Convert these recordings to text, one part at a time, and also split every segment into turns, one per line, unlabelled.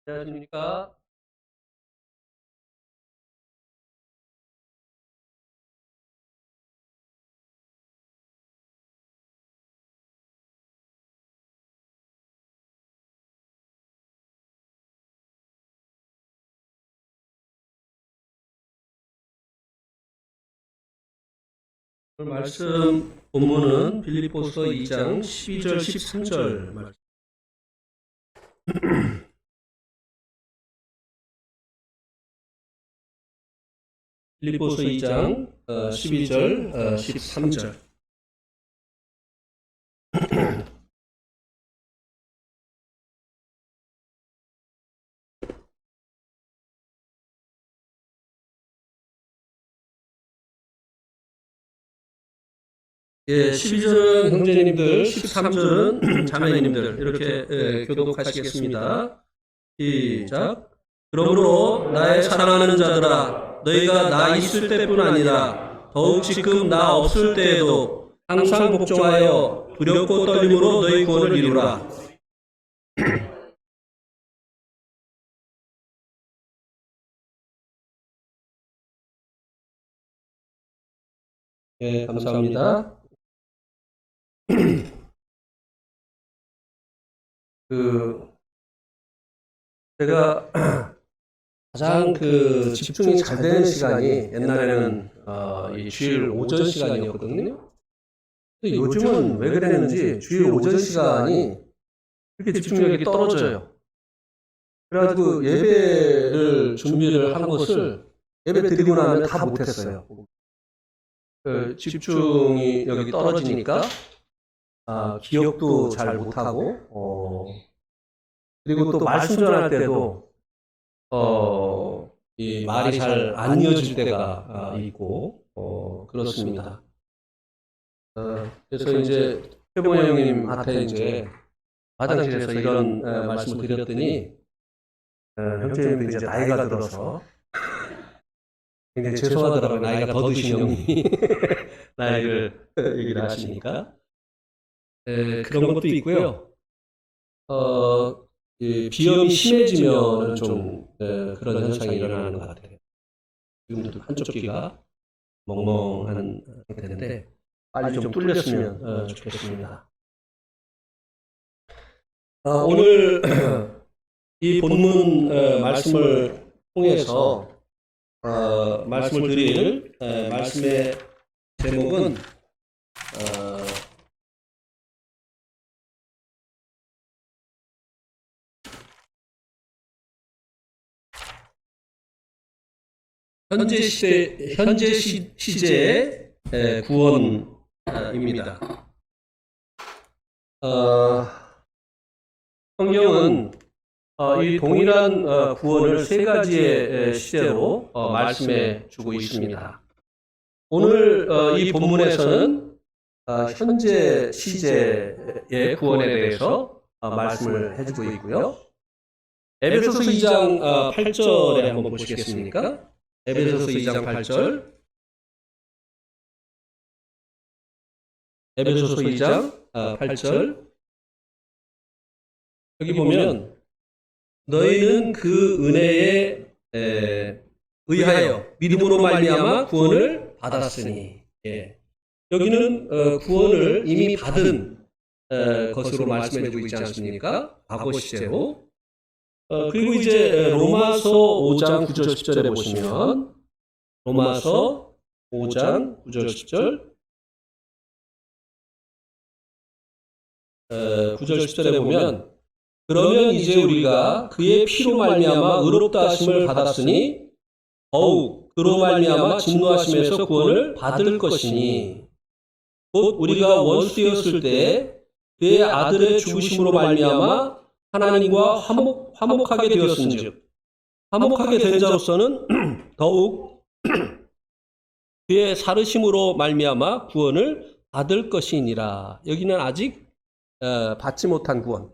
안녕하십니까? 오늘 말씀 본문은 빌립보서 2장 12절 13절 말씀. 빌립보서 2장 12절 13절. 예, 12절은 형제님들, 13절은 자매님들 이렇게 교독하시겠습니다. 시작. 그러므로 나의 사랑하는 자들아, 너희가 나 있을 때뿐 아니라 더욱 지금 나 없을 때에도 항상 복종하여 두렵고 떨림으로 너희 구원을 이루라. 예, 감사합니다. 제가 가장 집중이 잘 되는 시간이 옛날에는 이 주일 오전 시간이었거든요. 근데 요즘은 왜 그랬는지 주일 오전 시간이 이렇게 집중력이 떨어져요. 그래가지고 예배를 준비를 한 것을 예배 드리고 나면 다 못했어요. 집중이 여기 떨어지니까 기억도 잘 못하고 그리고 또 말씀 전할 때도 이 말이 잘 안 이어질 때가 있고 그렇습니다. 그래서 이제 최보 형님한테 이제 화장실에서 이런 말씀을 드렸더니 형제님도 이제 나이가 들어서 굉장히 죄송하더라고요. 나이가 더 드신 형님이 나이를 얘기를 하시니까 그런 것도 있고요. 비염이 심해지면 좀 그런 현상이 일어나는 것 같아요. 지금도 한쪽 귀가 멍멍한 상태인데 빨리 좀 뚫렸으면 좋겠습니다. 오늘 이 본문 말씀을 통해서 말씀을 드릴 말씀의 제목은 현재 시제의 구원입니다. 성경은 이 동일한 구원을 세 가지의 시제로 말씀해 주고 있습니다. 오늘 이 본문에서는 현재 시제의 구원에 대해서 말씀을 해주고 있고요. 에베소서 2장 8절에 한번 보시겠습니까? 에베소서 2장 8절. 에베소서 2장 8절. 여기 보면 너희는 그 은혜에 의하여 믿음으로 말미암아 구원을 받았으니. 여기는 구원을 이미 받은 것으로 말씀해 주고 있지 않습니까? 과거 시제로. 그리고 이제 로마서 5장 9절 10절에 보시면 로마서 5장 9절 10절 9절 10절에 보면 그러면 이제 우리가 그의 피로 말미암아 의롭다 하심을 받았으니 더욱 그로 말미암아 진노하심에서 구원을 받을 것이니 곧 우리가 원수되었을 때 그의 아들의 죽으심으로 말미암아 하나님과 화목하게 되었은즉 화목하게 된 자로서는 더욱 그의 살으심으로 말미암아 구원을 받을 것이니라. 여기는 아직 받지 못한 구원,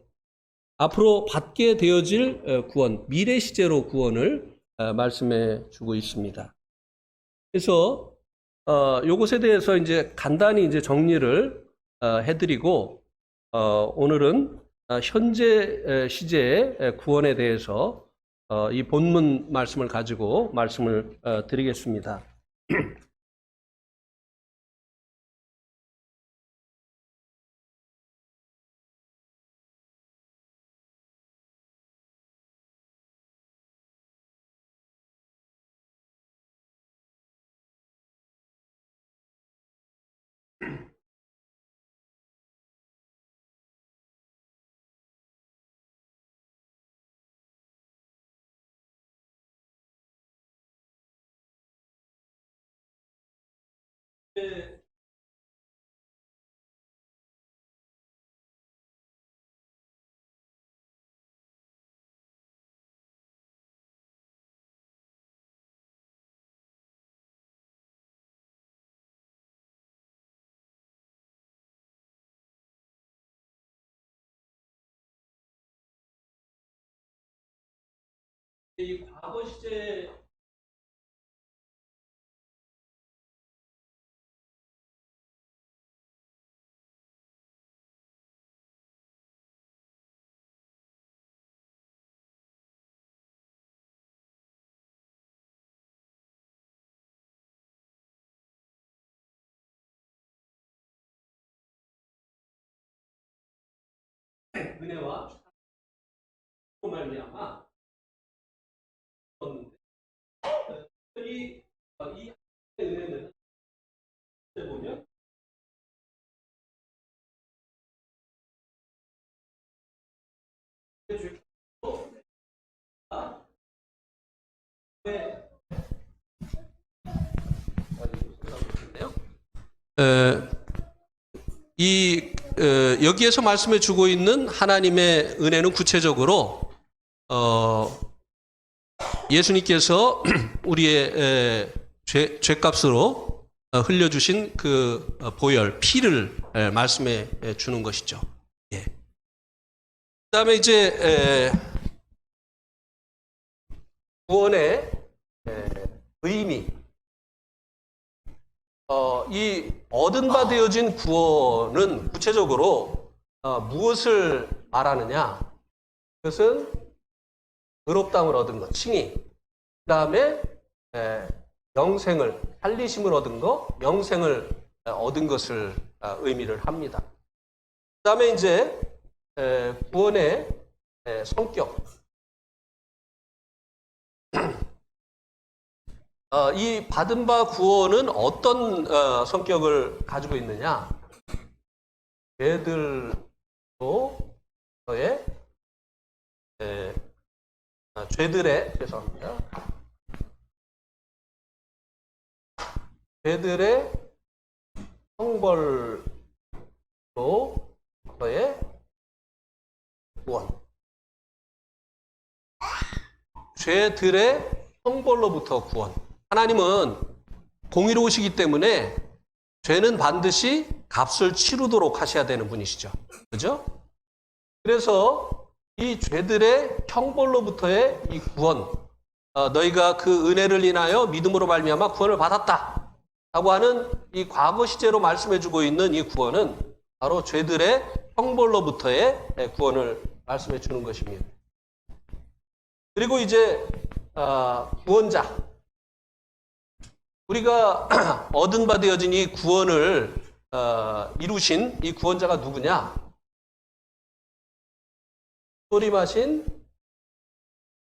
앞으로 받게 되어질 구원, 미래 시제로 구원을 말씀해 주고 있습니다. 그래서 요것에 대해서 이제 간단히 이제 정리를 해드리고 오늘은 현재 시제의 구원에 대해서 이 본문 말씀을 가지고 말씀을 드리겠습니다. 이 과거 시제 은혜와 말미암아 얻는데 이 은혜는 보면 여기에서 말씀해 주고 있는 하나님의 은혜는 구체적으로 예수님께서 우리의 죄값으로 흘려주신 그 보혈, 피를 말씀해 주는 것이죠. 예. 그 다음에 이제 구원의 의미, 이 얻은 바 되어진 구원은 구체적으로 무엇을 말하느냐? 그것은 의롭다함을 얻은 것, 칭의. 그 다음에 영생을, 살리심을 얻은 것, 영생을 얻은 것을 의미를 합니다. 그 다음에 이제 구원의 성격. 이 받은 바 구원은 어떤 성격을 가지고 있느냐? 죄들로의 죄들의 형벌로의 구원. 죄들의 형벌로부터 구원. 하나님은 공의로우시기 때문에 죄는 반드시 값을 치르도록 하셔야 되는 분이시죠. 그죠? 그래서 이 죄들의 형벌로부터의 이 구원, 너희가 그 은혜를 인하여 믿음으로 말미암아 구원을 받았다 라고 하는 이 과거 시제로 말씀해주고 있는 이 구원은 바로 죄들의 형벌로부터의 구원을 말씀해 주는 것입니다. 그리고 이제 구원자, 우리가 얻은 바 되어진 이 구원을 이루신 이 구원자가 누구냐? 초림하신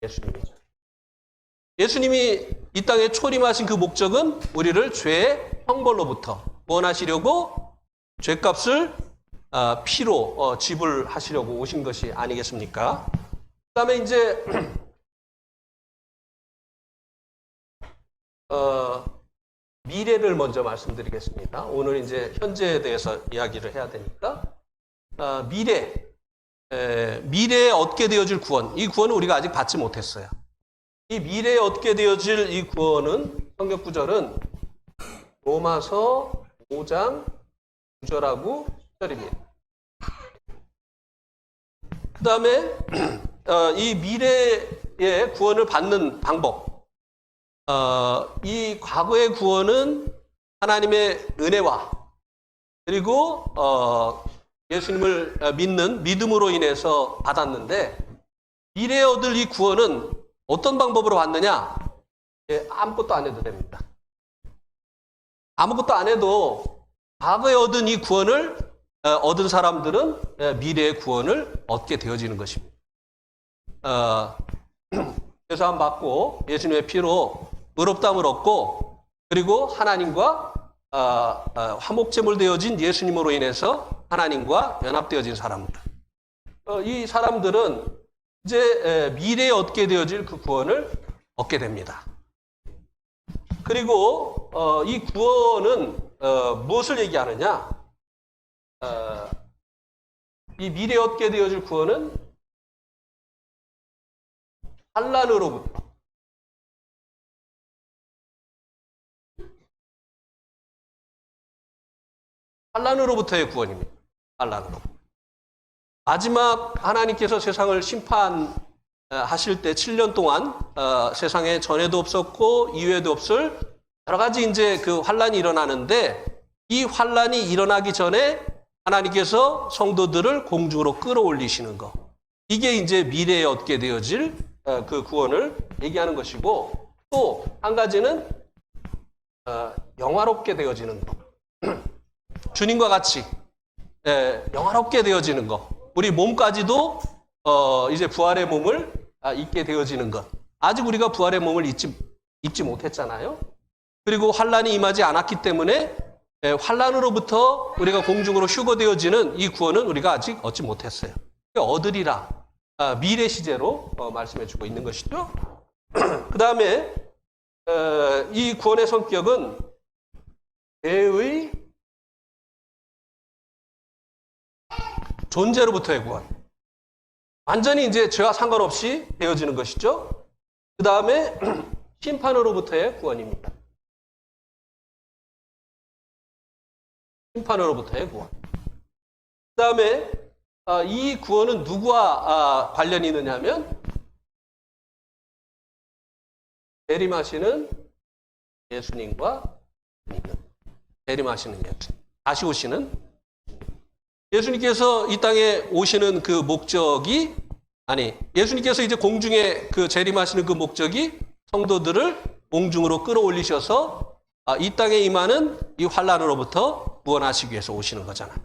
예수님이죠. 예수님이 이 땅에 초림하신 그 목적은 우리를 죄의 형벌로부터 구원하시려고 죄값을 피로 지불하시려고 오신 것이 아니겠습니까? 그 다음에 이제 미래를 먼저 말씀드리겠습니다. 오늘 이제 현재에 대해서 이야기를 해야 되니까 미래에 얻게 되어질 구원, 이 구원은 우리가 아직 받지 못했어요. 이 미래에 얻게 되어질 이 구원은 성경 구절은 로마서 5장 9절하고 10절입니다. 그 다음에 이 미래의 구원을 받는 방법, 이 과거의 구원은 하나님의 은혜와 그리고 예수님을 믿는 믿음으로 인해서 받았는데 미래에 얻을 이 구원은 어떤 방법으로 받느냐? 예, 아무것도 안 해도 됩니다. 아무것도 안 해도 과거에 얻은 이 구원을 얻은 사람들은 미래의 구원을 얻게 되어지는 것입니다. 죄사함 받고 예수님의 피로 의롭다함을 얻고 그리고 하나님과 화목제물 되어진 예수님으로 인해서 하나님과 연합되어진 사람들. 이 사람들은 이제 미래에 얻게 되어질 그 구원을 얻게 됩니다. 그리고 이 구원은 무엇을 얘기하느냐? 이 미래에 얻게 되어질 구원은 환난으로부터의 구원입니다. 환난으로. 마지막 하나님께서 세상을 심판하실 때 7년 동안 세상에 전에도 없었고 이후에도 없을 여러 가지 이제 그 환난이 일어나는데 이 환난이 일어나기 전에 하나님께서 성도들을 공중으로 끌어올리시는 것. 이게 이제 미래에 얻게 되어질 그 구원을 얘기하는 것이고 또 한 가지는 영화롭게 되어지는 것. 주님과 같이 영화롭게 되어지는 것. 우리 몸까지도 이제 부활의 몸을 입게 되어지는 것. 아직 우리가 부활의 몸을 입지 못했잖아요. 그리고 환난이 임하지 않았기 때문에 환난으로부터 우리가 공중으로 휴거되어지는 이 구원은 우리가 아직 얻지 못했어요. 얻으리라. 미래 시제로 말씀해주고 있는 것이죠. 그 다음에 이 구원의 성격은 죄의 존재로부터의 구원. 완전히 이제 죄와 상관없이 되어지는 것이죠. 그 다음에 심판으로부터의 구원입니다. 심판으로부터의 구원. 그 다음에 이 구원은 누구와 관련이 있느냐 하면 재림하시는 예수님과 재림하시는 예수님. 다시 오시는 예수님께서 이 땅에 오시는 그 목적이 예수님께서 이제 공중에 그 재림하시는 그 목적이 성도들을 공중으로 끌어올리셔서 이 땅에 임하는 이 환난으로부터 구원하시기 위해서 오시는 거잖아요.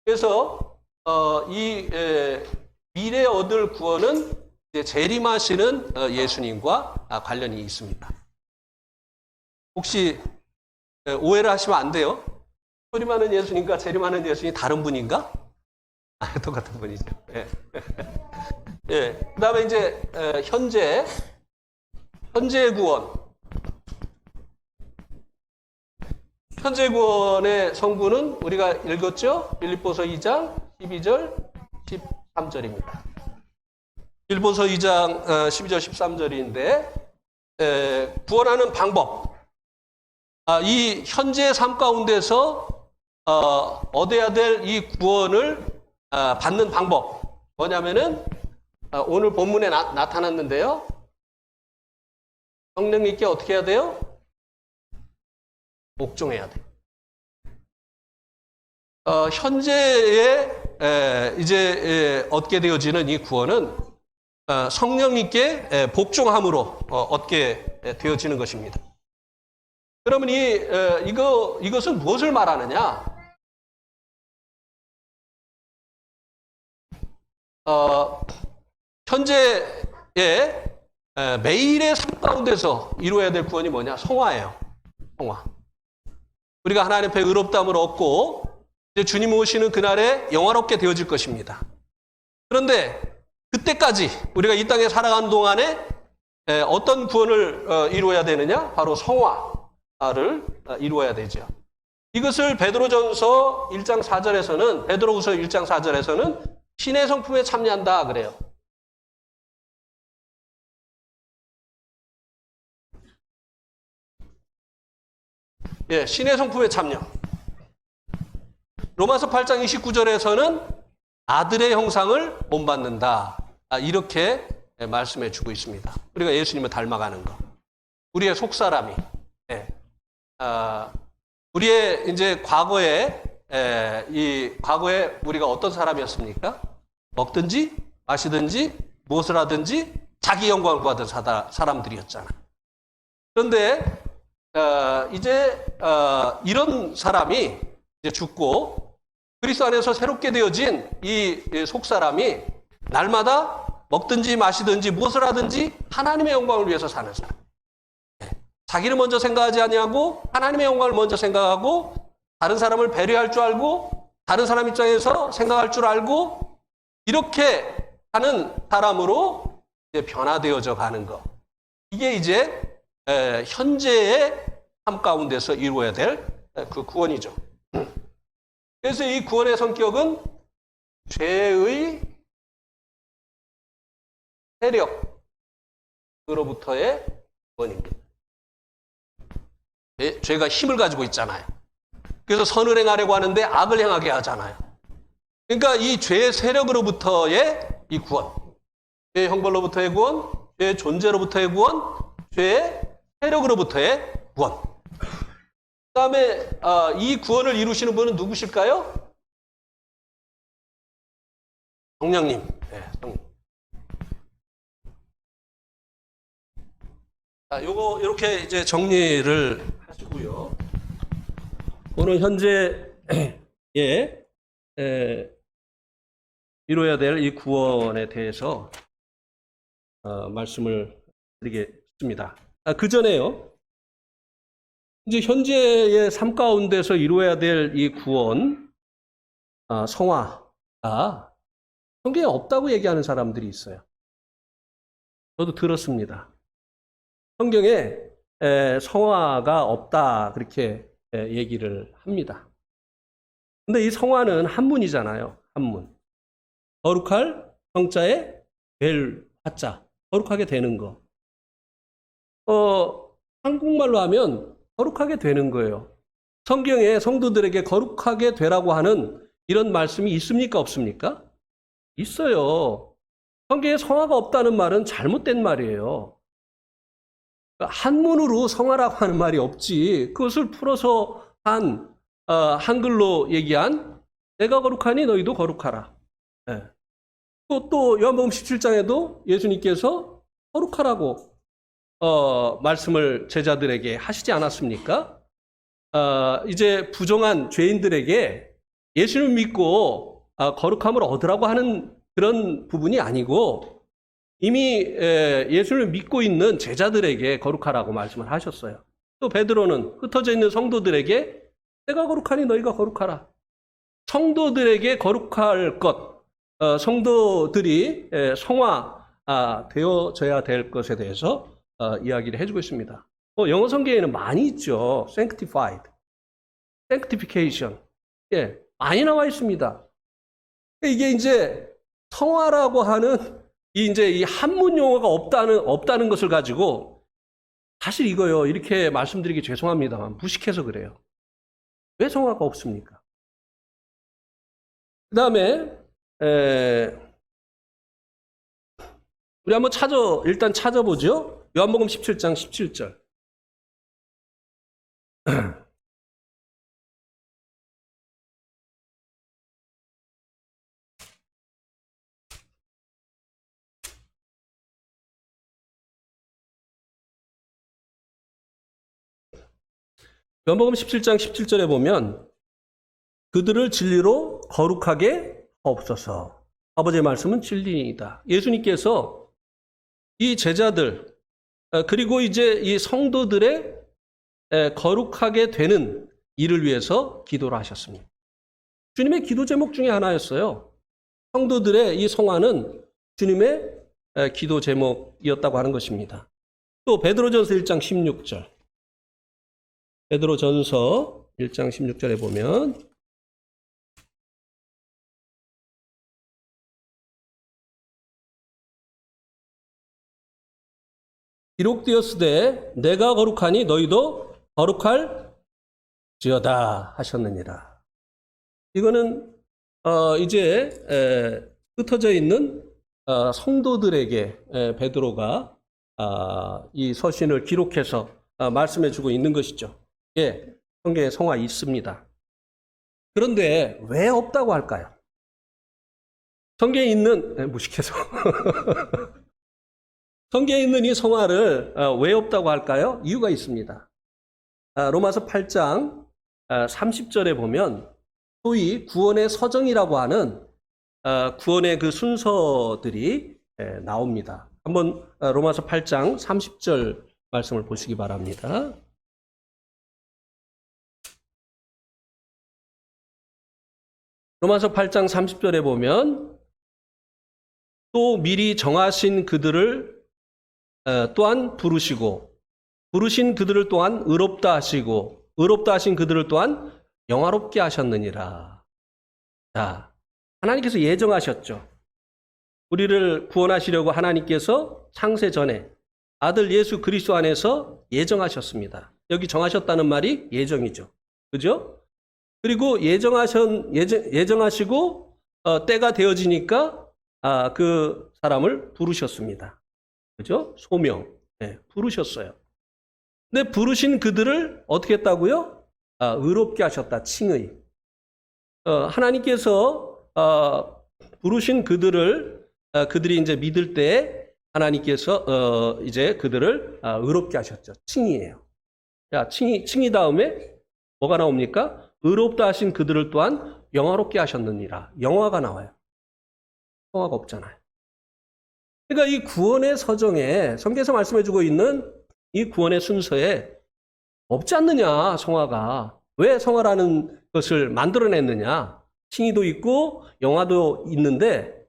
그래서 이 미래에 얻을 구원은 이제 재림하시는 예수님과 관련이 있습니다. 혹시 오해를 하시면 안 돼요. 소림하는 예수님과 재림하는 예수님이 다른 분인가? 똑같은 분이죠. 예. 예. 그 다음에 이제 현재의 구원. 현재 구원의 성구는 우리가 읽었죠? 빌립보서 2장 12절 13절입니다. 빌립보서 2장 12절 13절인데 구원하는 방법. 이 현재의 삶 가운데서 얻어야 될 이 구원을 받는 방법 뭐냐면은 오늘 본문에 나타났는데요. 성령님께 어떻게 해야 돼요? 복종해야 돼요. 현재에 이제 얻게 되어지는 이 구원은 성령님께 복종함으로 얻게 되어지는 것입니다. 그러면 이것은 무엇을 말하느냐? 현재의 매일의 삶 가운데서 이루어야 될 구원이 뭐냐? 성화예요. 성화. 우리가 하나님 앞에 의롭다함을 얻고 이제 주님 오시는 그날에 영화롭게 되어질 것입니다. 그런데 그때까지 우리가 이 땅에 살아가는 동안에 어떤 구원을 이루어야 되느냐? 바로 성화를 이루어야 되죠. 이것을 베드로전서 1장 4절에서는 베드로후서 1장 4절에서는 신의 성품에 참여한다 그래요. 예, 신의 성품에 참여. 로마서 8장 29절에서는 아들의 형상을 본받는다. 이렇게 말씀해 주고 있습니다. 우리가 예수님을 닮아가는 것. 우리의 속사람이. 우리의 이제 과거에 과거에 우리가 어떤 사람이었습니까? 먹든지 마시든지 무엇을 하든지 자기 영광을 구하던 사람들이었잖아. 그런데 이제 이런 사람이 이제 죽고 그리스도 안에서 새롭게 되어진 이 속사람이 날마다 먹든지 마시든지 무엇을 하든지 하나님의 영광을 위해서 사는 사람. 자기를 먼저 생각하지 아니하고 하나님의 영광을 먼저 생각하고 다른 사람을 배려할 줄 알고 다른 사람 입장에서 생각할 줄 알고 이렇게 하는 사람으로 이제 변화되어져 가는 것. 이게 이제 현재의 삶 가운데서 이루어야 될 그 구원이죠. 그래서 이 구원의 성격은 죄의 세력으로부터의 구원입니다. 죄가 힘을 가지고 있잖아요. 그래서 선을 행하려고 하는데 악을 행하게 하잖아요. 그러니까 이 죄의 세력으로부터의 이 구원, 죄의 형벌로부터의 구원, 죄의 존재로부터의 구원, 죄의 세력으로부터의 구원. 그 다음에 이 구원을 이루시는 분은 누구실까요? 성령님. 네, 성령. 자, 요거 이렇게 이제 정리를 하시고요. 오늘 현재에 이루어야 될 이 구원에 대해서 말씀을 드리겠습니다. 그 전에요. 이제 현재의 삶 가운데서 이루어야 될 이 구원, 성화가 성경에 없다고 얘기하는 사람들이 있어요. 저도 들었습니다. 성경에 성화가 없다 그렇게 얘기를 합니다. 근데 이 성화는 한문이잖아요. 한문. 거룩할 성자에 될 화자. 거룩하게 되는 거. 한국말로 하면 거룩하게 되는 거예요. 성경에 성도들에게 거룩하게 되라고 하는 이런 말씀이 있습니까? 없습니까? 있어요. 성경에 성화가 없다는 말은 잘못된 말이에요. 한문으로 성화라고 하는 말이 없지. 그것을 풀어서 한글로 얘기한 내가 거룩하니 너희도 거룩하라. 네. 또 요한복음 17장에도 예수님께서 거룩하라고 말씀을 제자들에게 하시지 않았습니까? 이제 부정한 죄인들에게 예수를 믿고 거룩함을 얻으라고 하는 그런 부분이 아니고 이미 예수를 믿고 있는 제자들에게 거룩하라고 말씀을 하셨어요. 또 베드로는 흩어져 있는 성도들에게 내가 거룩하니 너희가 거룩하라. 성도들에게 거룩할 것, 성도들이 성화되어져야 될 것에 대해서 이야기를 해주고 있습니다. 영어 성경에는 많이 있죠. sanctified, sanctification. 예, 많이 나와 있습니다. 이게 이제 성화라고 하는 이 한문 용어가 없다는 것을 가지고 사실 이거요. 이렇게 말씀드리기 죄송합니다만 무식해서 그래요. 왜 성화가 없습니까? 그 다음에 우리 한번 일단 찾아보죠. 요한복음 17장 17절. 요한복음 17장 17절에 보면 그들을 진리로 거룩하게 하옵소서. 아버지의 말씀은 진리이다. 예수님께서 이 제자들 그리고 이제 이 성도들의 거룩하게 되는 일을 위해서 기도를 하셨습니다. 주님의 기도 제목 중에 하나였어요. 성도들의 이 성화는 주님의 기도 제목이었다고 하는 것입니다. 또 베드로전서 1장 16절. 베드로전서 1장 16절에 보면 기록되었으되 내가 거룩하니 너희도 거룩할지어다 하셨느니라. 이거는 이제 흩어져 있는 성도들에게 베드로가 이 서신을 기록해서 말씀해주고 있는 것이죠. 예, 성경에 성화 있습니다. 그런데 왜 없다고 할까요? 성경에 있는 무식해서 성경에 있는 이 성화를 왜 없다고 할까요? 이유가 있습니다. 로마서 8장 30절에 보면 소위 구원의 서정이라고 하는 구원의 그 순서들이 나옵니다. 한번 로마서 8장 30절 말씀을 보시기 바랍니다. 로마서 8장 30절에 보면 또 미리 정하신 그들을 또한 부르시고 부르신 그들을 또한 의롭다 하시고 의롭다 하신 그들을 또한 영화롭게 하셨느니라. 자, 하나님께서 예정하셨죠. 우리를 구원하시려고 하나님께서 창세 전에 아들 예수 그리스도 안에서 예정하셨습니다. 여기 정하셨다는 말이 예정이죠. 그죠? 그리고 예정하시고 때가 되어지니까 그 사람을 부르셨습니다. 그죠? 소명. 네, 부르셨어요. 근데 부르신 그들을 어떻게 했다고요? 의롭게 하셨다. 칭의. 하나님께서 부르신 그들을 그들이 이제 믿을 때 하나님께서 이제 그들을 의롭게 하셨죠. 칭의예요. 자, 칭의 다음에 뭐가 나옵니까? 의롭다 하신 그들을 또한 영화롭게 하셨느니라. 영화가 나와요. 성화가 없잖아요. 그러니까 이 구원의 서정에 성경에서 말씀해주고 있는 이 구원의 순서에 없지 않느냐, 성화가. 왜 성화라는 것을 만들어냈느냐. 칭의도 있고 영화도 있는데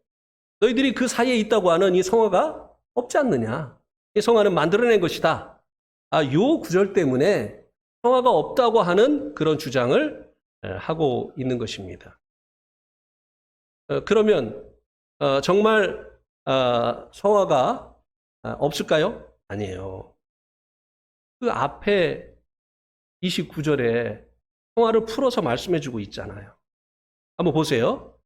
너희들이 그 사이에 있다고 하는 이 성화가 없지 않느냐. 이 성화는 만들어낸 것이다. 요 구절 때문에 성화가 없다고 하는 그런 주장을 하고 있는 것입니다. 그러면 정말 성화가 없을까요? 아니에요. 그 앞에 29절에 성화를 풀어서 말씀해주고 있잖아요. 한번 보세요.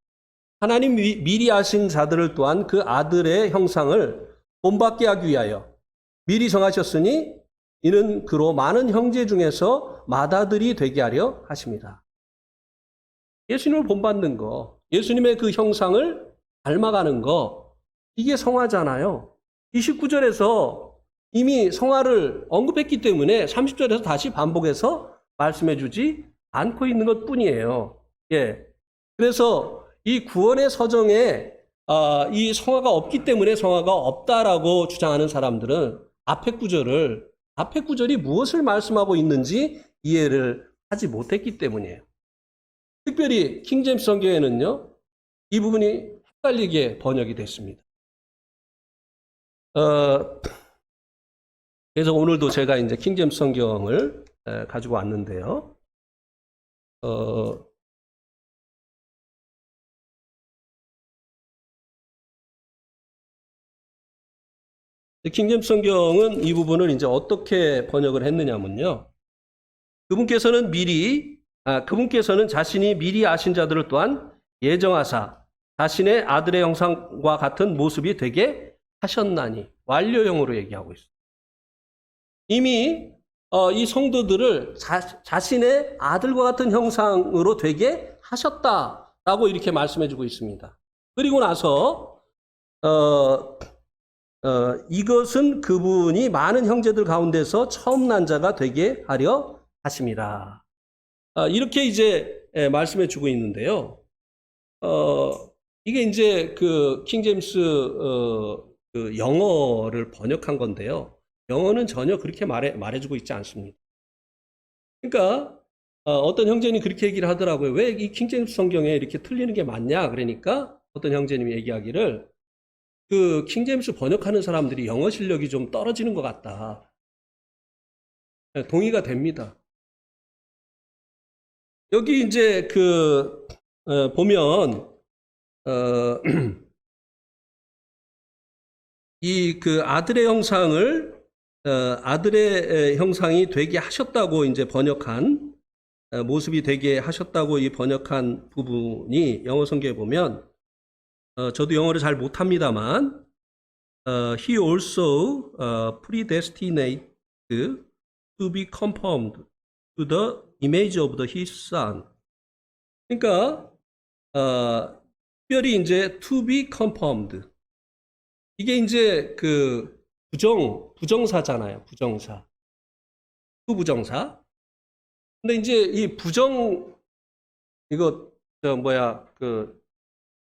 하나님 미리 아신 자들을 또한 그 아들의 형상을 본받게 하기 위하여 미리 정하셨으니 이는 그로 많은 형제 중에서 맏아들이 되게 하려 하십니다. 예수님을 본받는 거, 예수님의 그 형상을 닮아가는 거, 이게 성화잖아요. 29절에서 이미 성화를 언급했기 때문에 30절에서 다시 반복해서 말씀해 주지 않고 있는 것 뿐이에요. 예. 그래서 이 구원의 서정에 이 성화가 없기 때문에 성화가 없다라고 주장하는 사람들은 앞에 구절이 무엇을 말씀하고 있는지 이해를 하지 못했기 때문이에요. 특별히 킹제임스 성경에는요, 이 부분이 헷갈리게 번역이 됐습니다. 그래서 오늘도 제가 이제 킹제임스 성경을 가지고 왔는데요. 킹제임스 성경은 이 부분을 이제 어떻게 번역을 했느냐면요. 그분께서는 자신이 미리 아신 자들을 또한 예정하사 자신의 아들의 형상과 같은 모습이 되게 하셨나니, 완료형으로 얘기하고 있어요. 이미 이 성도들을 자신의 아들과 같은 형상으로 되게 하셨다라고 이렇게 말씀해주고 있습니다. 그리고 나서 이것은 그분이 많은 형제들 가운데서 처음 난 자가 되게 하려 하심이라. 이렇게 이제 말씀해주고 있는데요. 이게 이제 그 킹제임스 그 영어를 번역한 건데요. 영어는 전혀 그렇게 말해주고 있지 않습니다. 그러니까 어떤 형제님이 그렇게 얘기를 하더라고요. 왜 이 킹제임스 성경에 이렇게 틀리는 게 맞냐? 그러니까 어떤 형제님이 얘기하기를 그 킹제임스 번역하는 사람들이 영어 실력이 좀 떨어지는 것 같다. 동의가 됩니다. 여기 이제 보면 이 그 아들의 형상을 아들의 형상이 되게 하셨다고 이제 번역한 모습이 되게 하셨다고 이 번역한 부분이 영어 성경에 보면 저도 영어를 잘 못합니다만 he also predestinated to be conformed to the image of his son. 그러니까 특별히 이제 to be conformed. 이게 이제 부정사잖아요. 부정사. 부정사. 근데 이제 이 이거,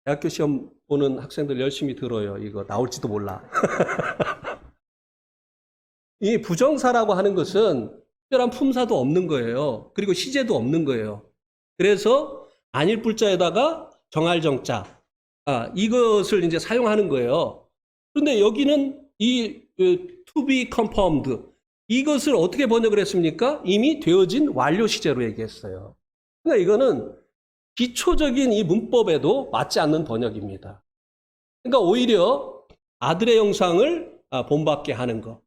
대학교 시험 보는 학생들 열심히 들어요. 이거 나올지도 몰라. 이 부정사라고 하는 것은 특별한 품사도 없는 거예요. 그리고 시제도 없는 거예요. 그래서 안일 불자에다가 정할 정자, 이것을 이제 사용하는 거예요. 그런데 여기는 이 to be confirmed, 이것을 어떻게 번역을 했습니까? 이미 되어진 완료 시제로 얘기했어요. 그러니까 이거는 기초적인 이 문법에도 맞지 않는 번역입니다. 그러니까 오히려 아들의 형상을 본받게 하는 것.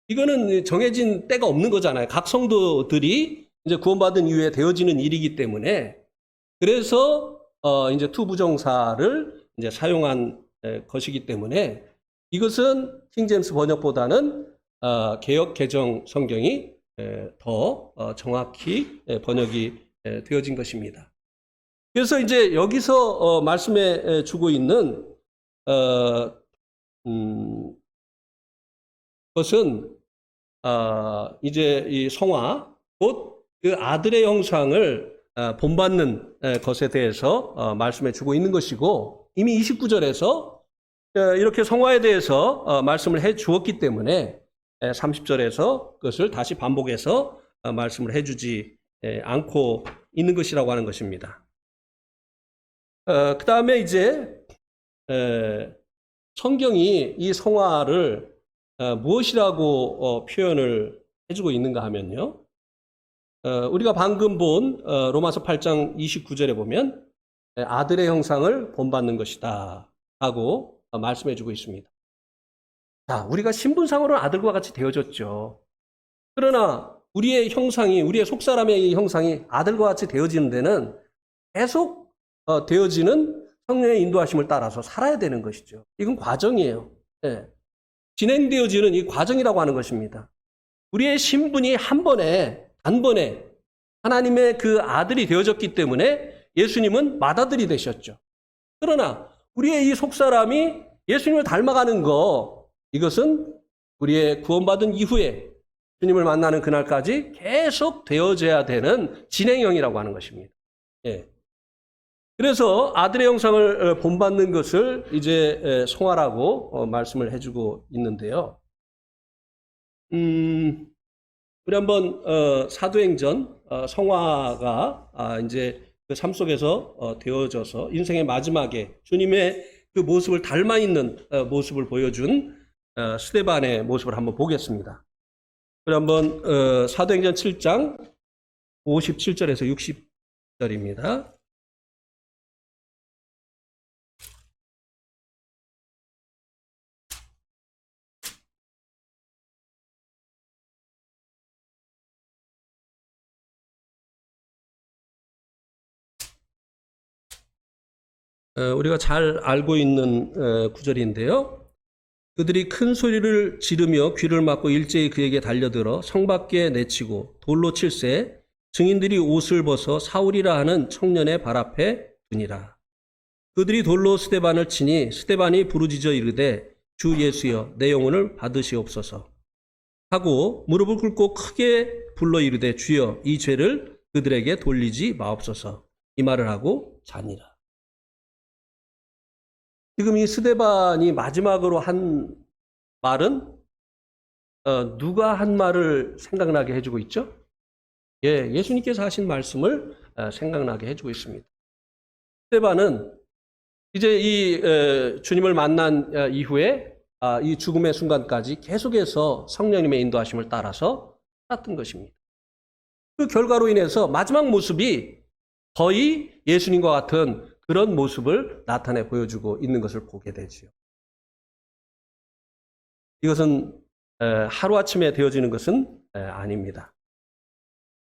이거는 정해진 때가 없는 거잖아요. 각 성도들이 이제 구원받은 이후에 되어지는 일이기 때문에, 그래서 이제 to 부정사를 이제 사용한 것이기 때문에 이것은 킹제임스 번역보다는 개역 개정 성경이 더 정확히 번역이 되어진 것입니다. 그래서 이제 여기서 말씀해 주고 있는 것은 이제 이 성화, 곧 그 아들의 형상을 본받는 것에 대해서 말씀해 주고 있는 것이고, 이미 29절에서 이렇게 성화에 대해서 말씀을 해 주었기 때문에 30절에서 그것을 다시 반복해서 말씀을 해 주지 않고 있는 것이라고 하는 것입니다. 그 다음에 이제 성경이 이 성화를 무엇이라고 표현을 해주고 있는가 하면요. 우리가 방금 본 로마서 8장 29절에 보면 아들의 형상을 본받는 것이다 하고 말씀해주고 있습니다. 자, 우리가 신분상으로는 아들과 같이 되어졌죠. 그러나 우리의 형상이, 우리의 속사람의 형상이 아들과 같이 되어지는 데는 계속 되어지는 성령의 인도하심을 따라서 살아야 되는 것이죠. 이건 과정이에요. 네. 진행되어지는 이 과정이라고 하는 것입니다. 우리의 신분이 단번에 하나님의 그 아들이 되어졌기 때문에 예수님은 맏아들이 되셨죠. 그러나 우리의 이 속사람이 예수님을 닮아가는 거, 이것은 우리의 구원받은 이후에 주님을 만나는 그날까지 계속 되어져야 되는 진행형이라고 하는 것입니다. 예. 그래서 아들의 형상을 본받는 것을 이제 성화라고 말씀을 해주고 있는데요. 우리 한번 사도행전 성화가 이제 그 삶 속에서 되어져서 인생의 마지막에 주님의 그 모습을 닮아 있는 모습을 보여준 스데반의 모습을 한번 보겠습니다. 우리 한번 사도행전 7장 57절에서 60절입니다. 우리가 잘 알고 있는 구절인데요. 그들이 큰 소리를 지르며 귀를 막고 일제히 그에게 달려들어 성 밖에 내치고 돌로 칠세 증인들이 옷을 벗어 사울이라 하는 청년의 발 앞에 두니라. 그들이 돌로 스데반을 치니 스데반이 부르짖어 이르되 주 예수여 내 영혼을 받으시옵소서 하고 무릎을 꿇고 크게 불러 이르되 주여 이 죄를 그들에게 돌리지 마옵소서, 이 말을 하고 자니라. 지금 이 스데반이 마지막으로 한 말은 누가 한 말을 생각나게 해주고 있죠? 예, 예수님께서 하신 말씀을 생각나게 해주고 있습니다. 스데반은 이제 이 주님을 만난 이후에 이 죽음의 순간까지 계속해서 성령님의 인도하심을 따라서 살았던 것입니다. 그 결과로 인해서 마지막 모습이 거의 예수님과 같은 그런 모습을 나타내 보여주고 있는 것을 보게 되지요. 이것은 하루아침에 되어지는 것은 아닙니다.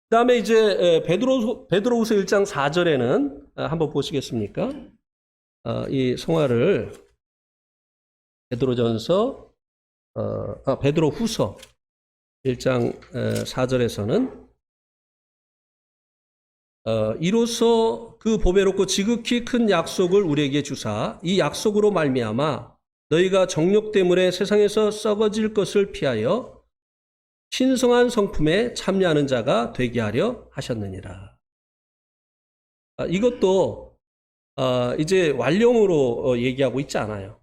그 다음에 이제 베드로후서 1장 4절에는 한번 보시겠습니까? 이 성화를 베드로후서 1장 4절에서는 이로써 그 보배롭고 지극히 큰 약속을 우리에게 주사 이 약속으로 말미암아 너희가 정욕 때문에 세상에서 썩어질 것을 피하여 신성한 성품에 참여하는 자가 되게 하려 하셨느니라. 이것도 이제 완령으로 얘기하고 있지 않아요.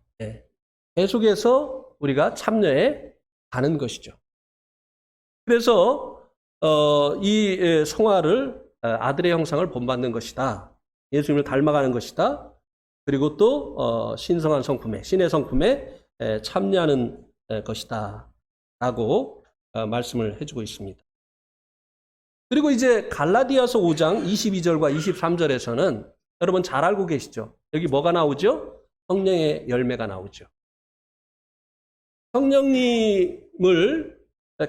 계속해서 우리가 참여해 가는 것이죠. 그래서 이 성화를 아들의 형상을 본받는 것이다. 예수님을 닮아가는 것이다. 그리고 또 신성한 성품에, 신의 성품에 참여하는 것이다 라고 말씀을 해주고 있습니다. 그리고 이제 갈라디아서 5장 22절과 23절에서는 여러분 잘 알고 계시죠? 여기 뭐가 나오죠? 성령의 열매가 나오죠. 성령님을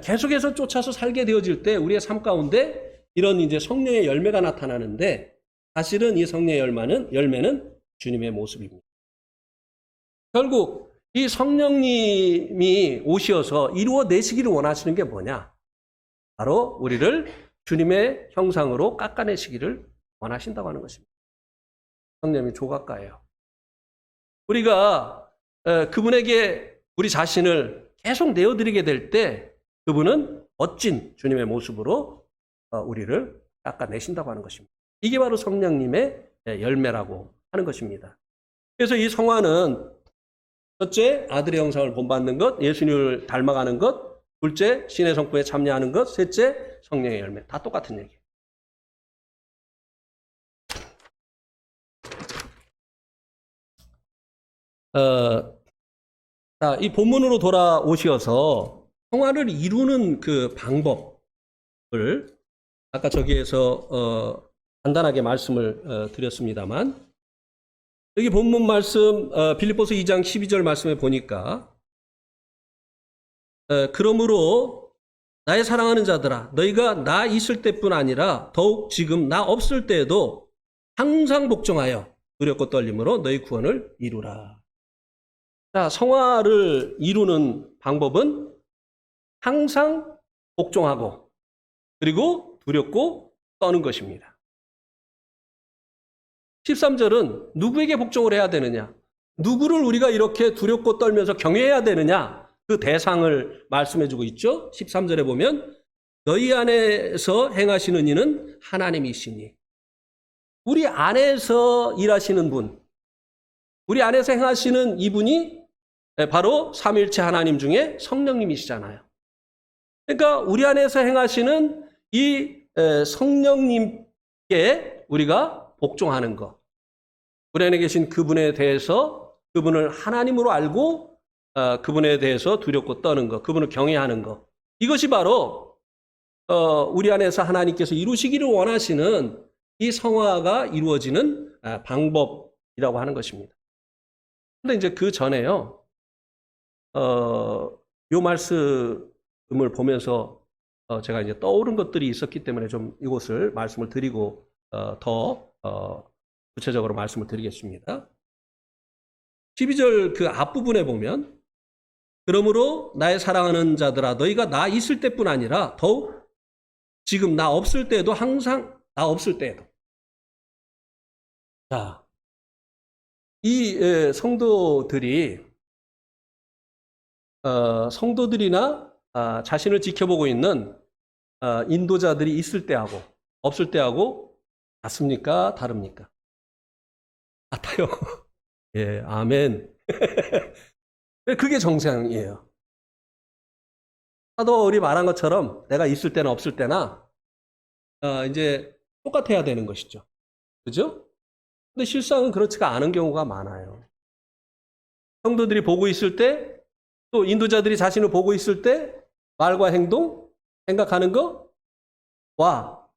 계속해서 쫓아서 살게 되어질 때 우리의 삶 가운데 이런 이제 성령의 열매가 나타나는데, 사실은 이 성령의 열매는 주님의 모습입니다. 결국 이 성령님이 오셔서 이루어내시기를 원하시는 게 뭐냐? 바로 우리를 주님의 형상으로 깎아내시기를 원하신다고 하는 것입니다. 성령님이 조각가예요. 우리가 그분에게 우리 자신을 계속 내어드리게 될 때 그분은 멋진 주님의 모습으로 우리를 깎아내신다고 하는 것입니다. 이게 바로 성령님의 열매라고 하는 것입니다. 그래서 이 성화는 첫째, 아들의 형상을 본받는 것, 예수님을 닮아가는 것, 둘째, 신의 성품에 참여하는 것, 셋째, 성령의 열매. 다 똑같은 얘기예요. 자, 이 본문으로 돌아오셔서 성화를 이루는 그 방법을 아까 저기에서 간단하게 말씀을 드렸습니다만, 여기 본문 말씀 빌립보서 2장 12절 말씀에 보니까 그러므로 나의 사랑하는 자들아, 너희가 나 있을 때뿐 아니라 더욱 지금 나 없을 때에도 항상 복종하여 두렵고 떨림으로 너희 구원을 이루라. 자, 성화를 이루는 방법은 항상 복종하고 그리고 두렵고 떠는 것입니다. 13절은 누구에게 복종을 해야 되느냐? 누구를 우리가 이렇게 두렵고 떨면서 경외해야 되느냐? 그 대상을 말씀해주고 있죠. 13절에 보면 너희 안에서 행하시는 이는 하나님이시니, 우리 안에서 일하시는 분, 우리 안에서 행하시는 이분이 바로 삼위일체 하나님 중에 성령님이시잖아요. 그러니까 우리 안에서 행하시는 이 성령님께 우리가 복종하는 것, 우리 안에 계신 그분에 대해서, 그분을 하나님으로 알고 그분에 대해서 두렵고 떠는 것, 그분을 경외하는 것, 이것이 바로 우리 안에서 하나님께서 이루시기를 원하시는 이 성화가 이루어지는 방법이라고 하는 것입니다. 그런데 이제 그 전에요, 요 말씀을 보면서 제가 이제 떠오른 것들이 있었기 때문에 좀 이것을 말씀을 드리고 더 구체적으로 말씀을 드리겠습니다. 12절 그 앞부분에 보면 그러므로 나의 사랑하는 자들아, 너희가 나 있을 때뿐 아니라 더욱 지금 나 없을 때에도, 항상 나 없을 때에도. 자, 이 성도들이나 자신을 지켜보고 있는 인도자들이 있을 때하고 없을 때하고 같습니까? 다릅니까? 같아요. 예, 아멘. 그게 정상이에요. 사도 바울이 말한 것처럼 내가 있을 때나 없을 때나 이제 똑같아야 되는 것이죠. 그죠? 근데 실상은 그렇지가 않은 경우가 많아요. 성도들이 보고 있을 때, 또 인도자들이 자신을 보고 있을 때 말과 행동, 생각하는 거와,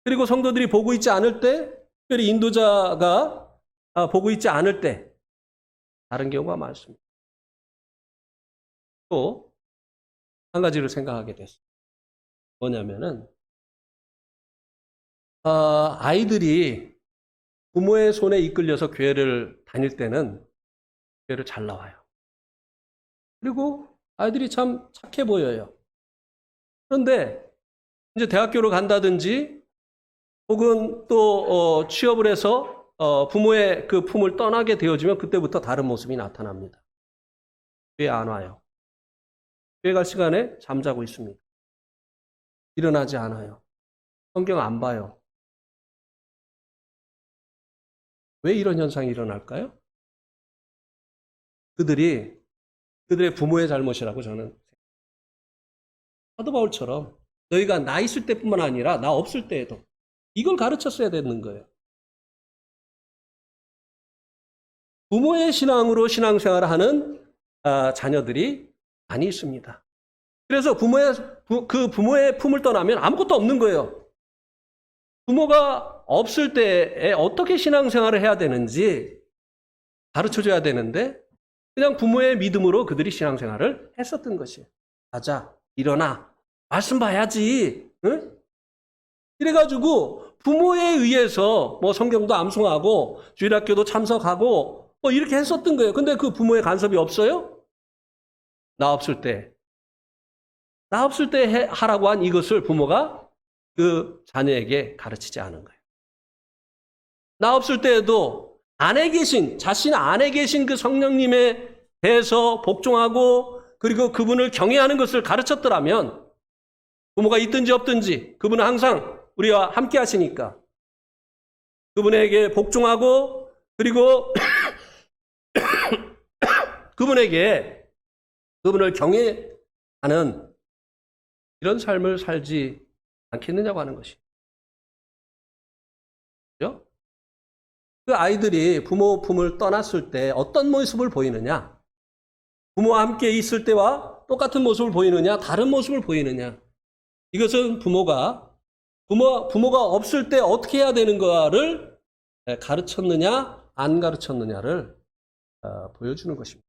그리고 성도들이 보고 있지 않을 때, 특별히 인도자가 보고 있지 않을 때 다른 경우가 많습니다. 또 한 가지를 생각하게 됐어요. 뭐냐면은 아이들이 부모의 손에 이끌려서 교회를 다닐 때는 교회를 잘 나와요. 그리고 아이들이 참 착해 보여요. 그런데 이제 대학교를 간다든지 혹은 또 취업을 해서 부모의 그 품을 떠나게 되어지면 그때부터 다른 모습이 나타납니다. 교회 안 와요. 교회 갈 시간에 잠자고 있습니다. 일어나지 않아요. 성경 안 봐요. 왜 이런 현상이 일어날까요? 그들의 부모의 잘못이라고 저는. 사도 바울처럼 너희가 나 있을 때뿐만 아니라 나 없을 때에도 이걸 가르쳤어야 되는 거예요. 부모의 신앙으로 신앙생활을 하는 자녀들이 많이 있습니다. 그래서 부모의 품을 떠나면 아무것도 없는 거예요. 부모가 없을 때에 어떻게 신앙생활을 해야 되는지 가르쳐줘야 되는데 그냥 부모의 믿음으로 그들이 신앙생활을 했었던 것이에요. 가자, 일어나, 말씀 봐야지. 응? 이래가지고 부모에 의해서 뭐 성경도 암송하고 주일학교도 참석하고 뭐 이렇게 했었던 거예요. 근데 그 부모의 간섭이 없어요? 나 없을 때 하라고 한 이것을 부모가 그 자녀에게 가르치지 않은 거예요. 나 없을 때에도 자신 안에 계신 그 성령님에 대해서 복종하고 그리고 그분을 경외하는 것을 가르쳤더라면 부모가 있든지 없든지 그분은 항상 우리와 함께 하시니까 그분에게 복종하고 그리고 그분을 경외하는 이런 삶을 살지 않겠느냐고 하는 것이죠. 그렇죠? 그 아이들이 부모 품을 떠났을 때 어떤 모습을 보이느냐? 부모와 함께 있을 때와 똑같은 모습을 보이느냐? 다른 모습을 보이느냐? 이것은 부모가 없을 때 어떻게 해야 되는가를 가르쳤느냐, 안 가르쳤느냐를 보여주는 것입니다.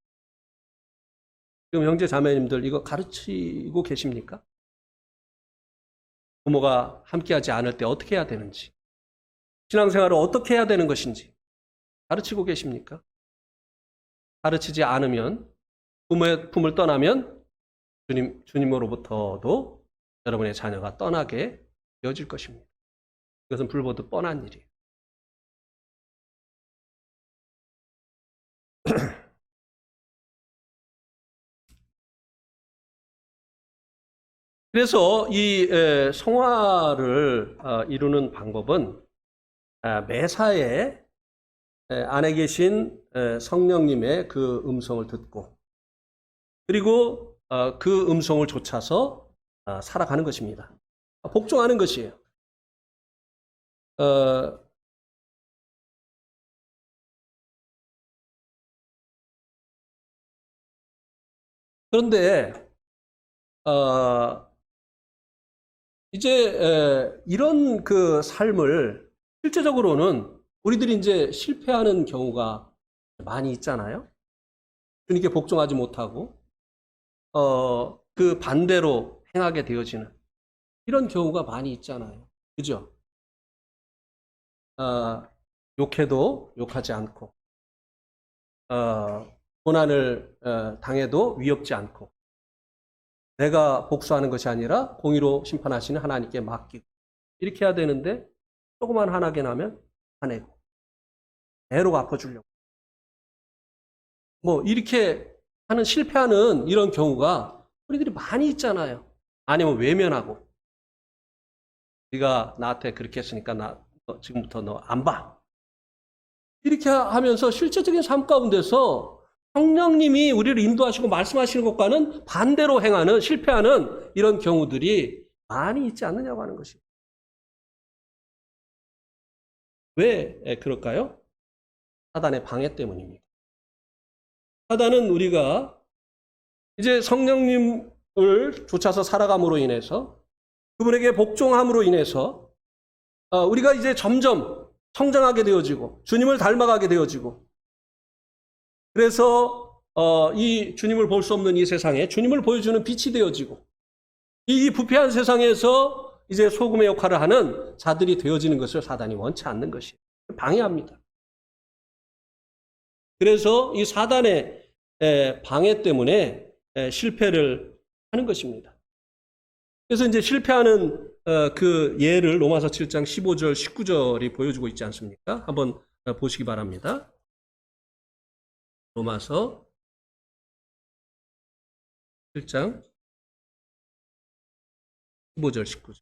지금 형제 자매님들 이거 가르치고 계십니까? 부모가 함께하지 않을 때 어떻게 해야 되는지, 신앙생활을 어떻게 해야 되는 것인지 가르치고 계십니까? 가르치지 않으면 부모의 품을 떠나면 주님으로부터도 여러분의 자녀가 떠나게 되어질 것입니다. 이것은 불보듯 뻔한 일이에요. 그래서 이 성화를 이루는 방법은 매사에 안에 계신 성령님의 그 음성을 듣고 그리고 그 음성을 좇아서 살아가는 것입니다. 복종하는 것이에요. 그런데 이제 이런 그 삶을 실제적으로는 우리들이 이제 실패하는 경우가 많이 있잖아요. 주님께 복종하지 못하고 그 반대로 행하게 되어지는 이런 경우가 많이 있잖아요. 그죠? 욕해도 욕하지 않고 고난을 당해도 위협지 않고 내가 복수하는 것이 아니라 공의로 심판하시는 하나님께 맡기고 이렇게 해야 되는데 조그만 하나게 나면 화내고 애로 갚아주려고 뭐 이렇게 하는 실패하는 이런 경우가 우리들이 많이 있잖아요. 아니면 외면하고 네가 나한테 그렇게 했으니까 나 지금부터 너 안 봐. 이렇게 하면서 실제적인 삶 가운데서 성령님이 우리를 인도하시고 말씀하시는 것과는 반대로 행하는 실패하는 이런 경우들이 많이 있지 않느냐고 하는 것입니다. 왜 그럴까요? 사단의 방해 때문입니다. 사단은 우리가 이제 성령님을 쫓아서 살아감으로 인해서 그분에게 복종함으로 인해서 우리가 이제 점점 성장하게 되어지고 주님을 닮아가게 되어지고 그래서 이 주님을 볼 수 없는 이 세상에 주님을 보여주는 빛이 되어지고 이 부패한 세상에서 이제 소금의 역할을 하는 자들이 되어지는 것을 사단이 원치 않는 것이에요. 방해합니다. 그래서 이 사단의 방해 때문에 실패를 하는 것입니다. 그래서 이제 실패하는 그 예를 로마서 7장 15절, 19절이 보여주고 있지 않습니까? 한번 보시기 바랍니다. 로마서 7장 15절 19절.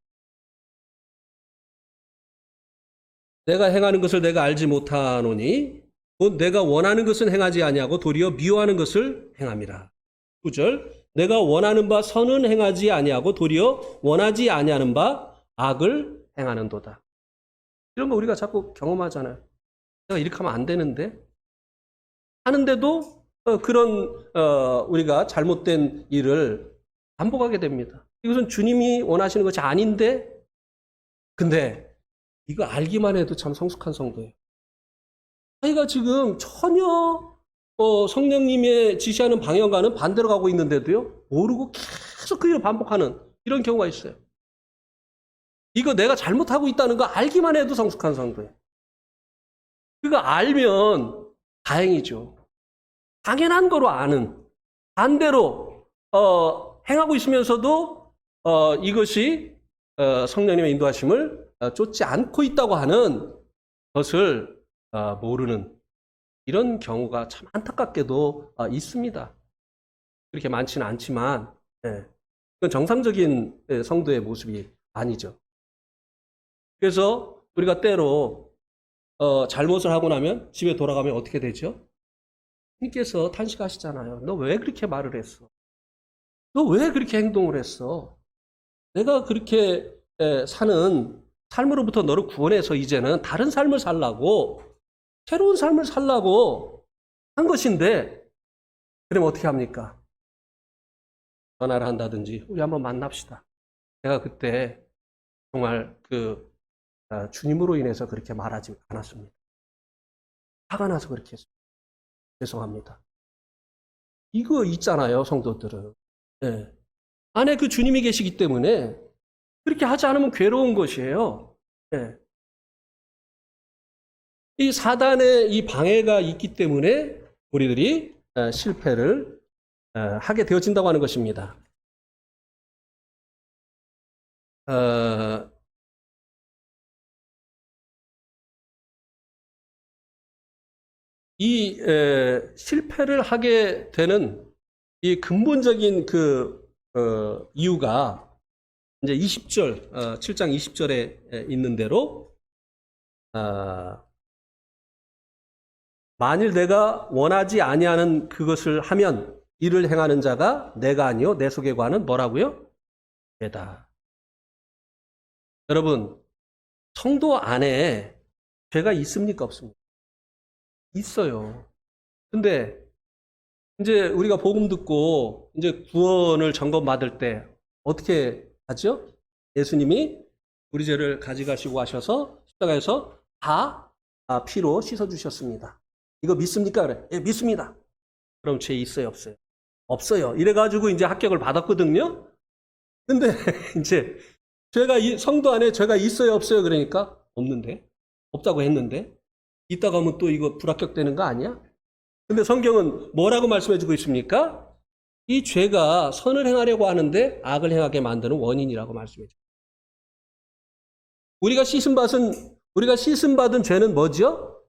내가 행하는 것을 내가 알지 못하노니 곧 내가 원하는 것은 행하지 아니하고 도리어 미워하는 것을 행함이라. 9절. 내가 원하는 바 선은 행하지 아니하고 도리어 원하지 아니하는 바 악을 행하는도다. 이런 거 우리가 자꾸 경험하잖아요. 내가 이렇게 하면 안 되는데 하는데도 그런 우리가 잘못된 일을 반복하게 됩니다. 이것은 주님이 원하시는 것이 아닌데, 근데 이거 알기만 해도 참 성숙한 성도예요. 자기가 지금 전혀 성령님의 지시하는 방향과는 반대로 가고 있는데도요, 모르고 계속 그 일을 반복하는 이런 경우가 있어요. 이거 내가 잘못하고 있다는 거 알기만 해도 성숙한 성도예요. 그거 알면 다행이죠. 당연한 거로 아는, 반대로 행하고 있으면서도 이것이 성령님의 인도하심을 쫓지 않고 있다고 하는 것을 모르는 이런 경우가 참 안타깝게도 있습니다. 그렇게 많지는 않지만 그건 정상적인 성도의 모습이 아니죠. 그래서 우리가 때로 잘못을 하고 나면 집에 돌아가면 어떻게 되죠? 주님께서 탄식하시잖아요. 너 왜 그렇게 말을 했어? 너 왜 그렇게 행동을 했어? 내가 그렇게 사는 삶으로부터 너를 구원해서 이제는 다른 삶을 살라고, 새로운 삶을 살라고 한 것인데, 그러면 어떻게 합니까? 전화를 한다든지 우리 한번 만납시다. 내가 그때 정말 주님으로 인해서 그렇게 말하지 않았습니다. 화가 나서 그렇게 했습니다. 죄송합니다. 이거 있잖아요, 성도들은. 네. 안에 그 주님이 계시기 때문에 그렇게 하지 않으면 괴로운 것이에요. 네. 이 사단의 이 방해가 있기 때문에 우리들이 실패를 하게 되어진다고 하는 것입니다. 이 실패를 하게 되는 이 근본적인 이유가 이제 20절, 7장 20절에 있는 대로 만일 내가 원하지 아니하는 그것을 하면 이를 행하는 자가 내가 아니요 내 속에 관은 뭐라고요? 죄다. 여러분, 성도 안에 죄가 있습니까? 없습니까? 있어요. 근데 이제 우리가 복음 듣고 이제 구원을 점검받을 때 어떻게 하죠? 예수님이 우리 죄를 가져가시고 하셔서 십자가에서 다 피로 씻어주셨습니다. 이거 믿습니까? 그래. 예, 믿습니다. 그럼 죄 있어요? 없어요? 없어요. 이래가지고 이제 합격을 받았거든요. 근데 이제 성도 안에 죄가 있어요? 없어요? 그러니까 없는데. 없다고 했는데. 이따가 하면 또 이거 불합격되는 거 아니야? 근데 성경은 뭐라고 말씀해주고 있습니까? 이 죄가 선을 행하려고 하는데 악을 행하게 만드는 원인이라고 말씀해줘요. 우리가 씻음받은 죄는 뭐죠?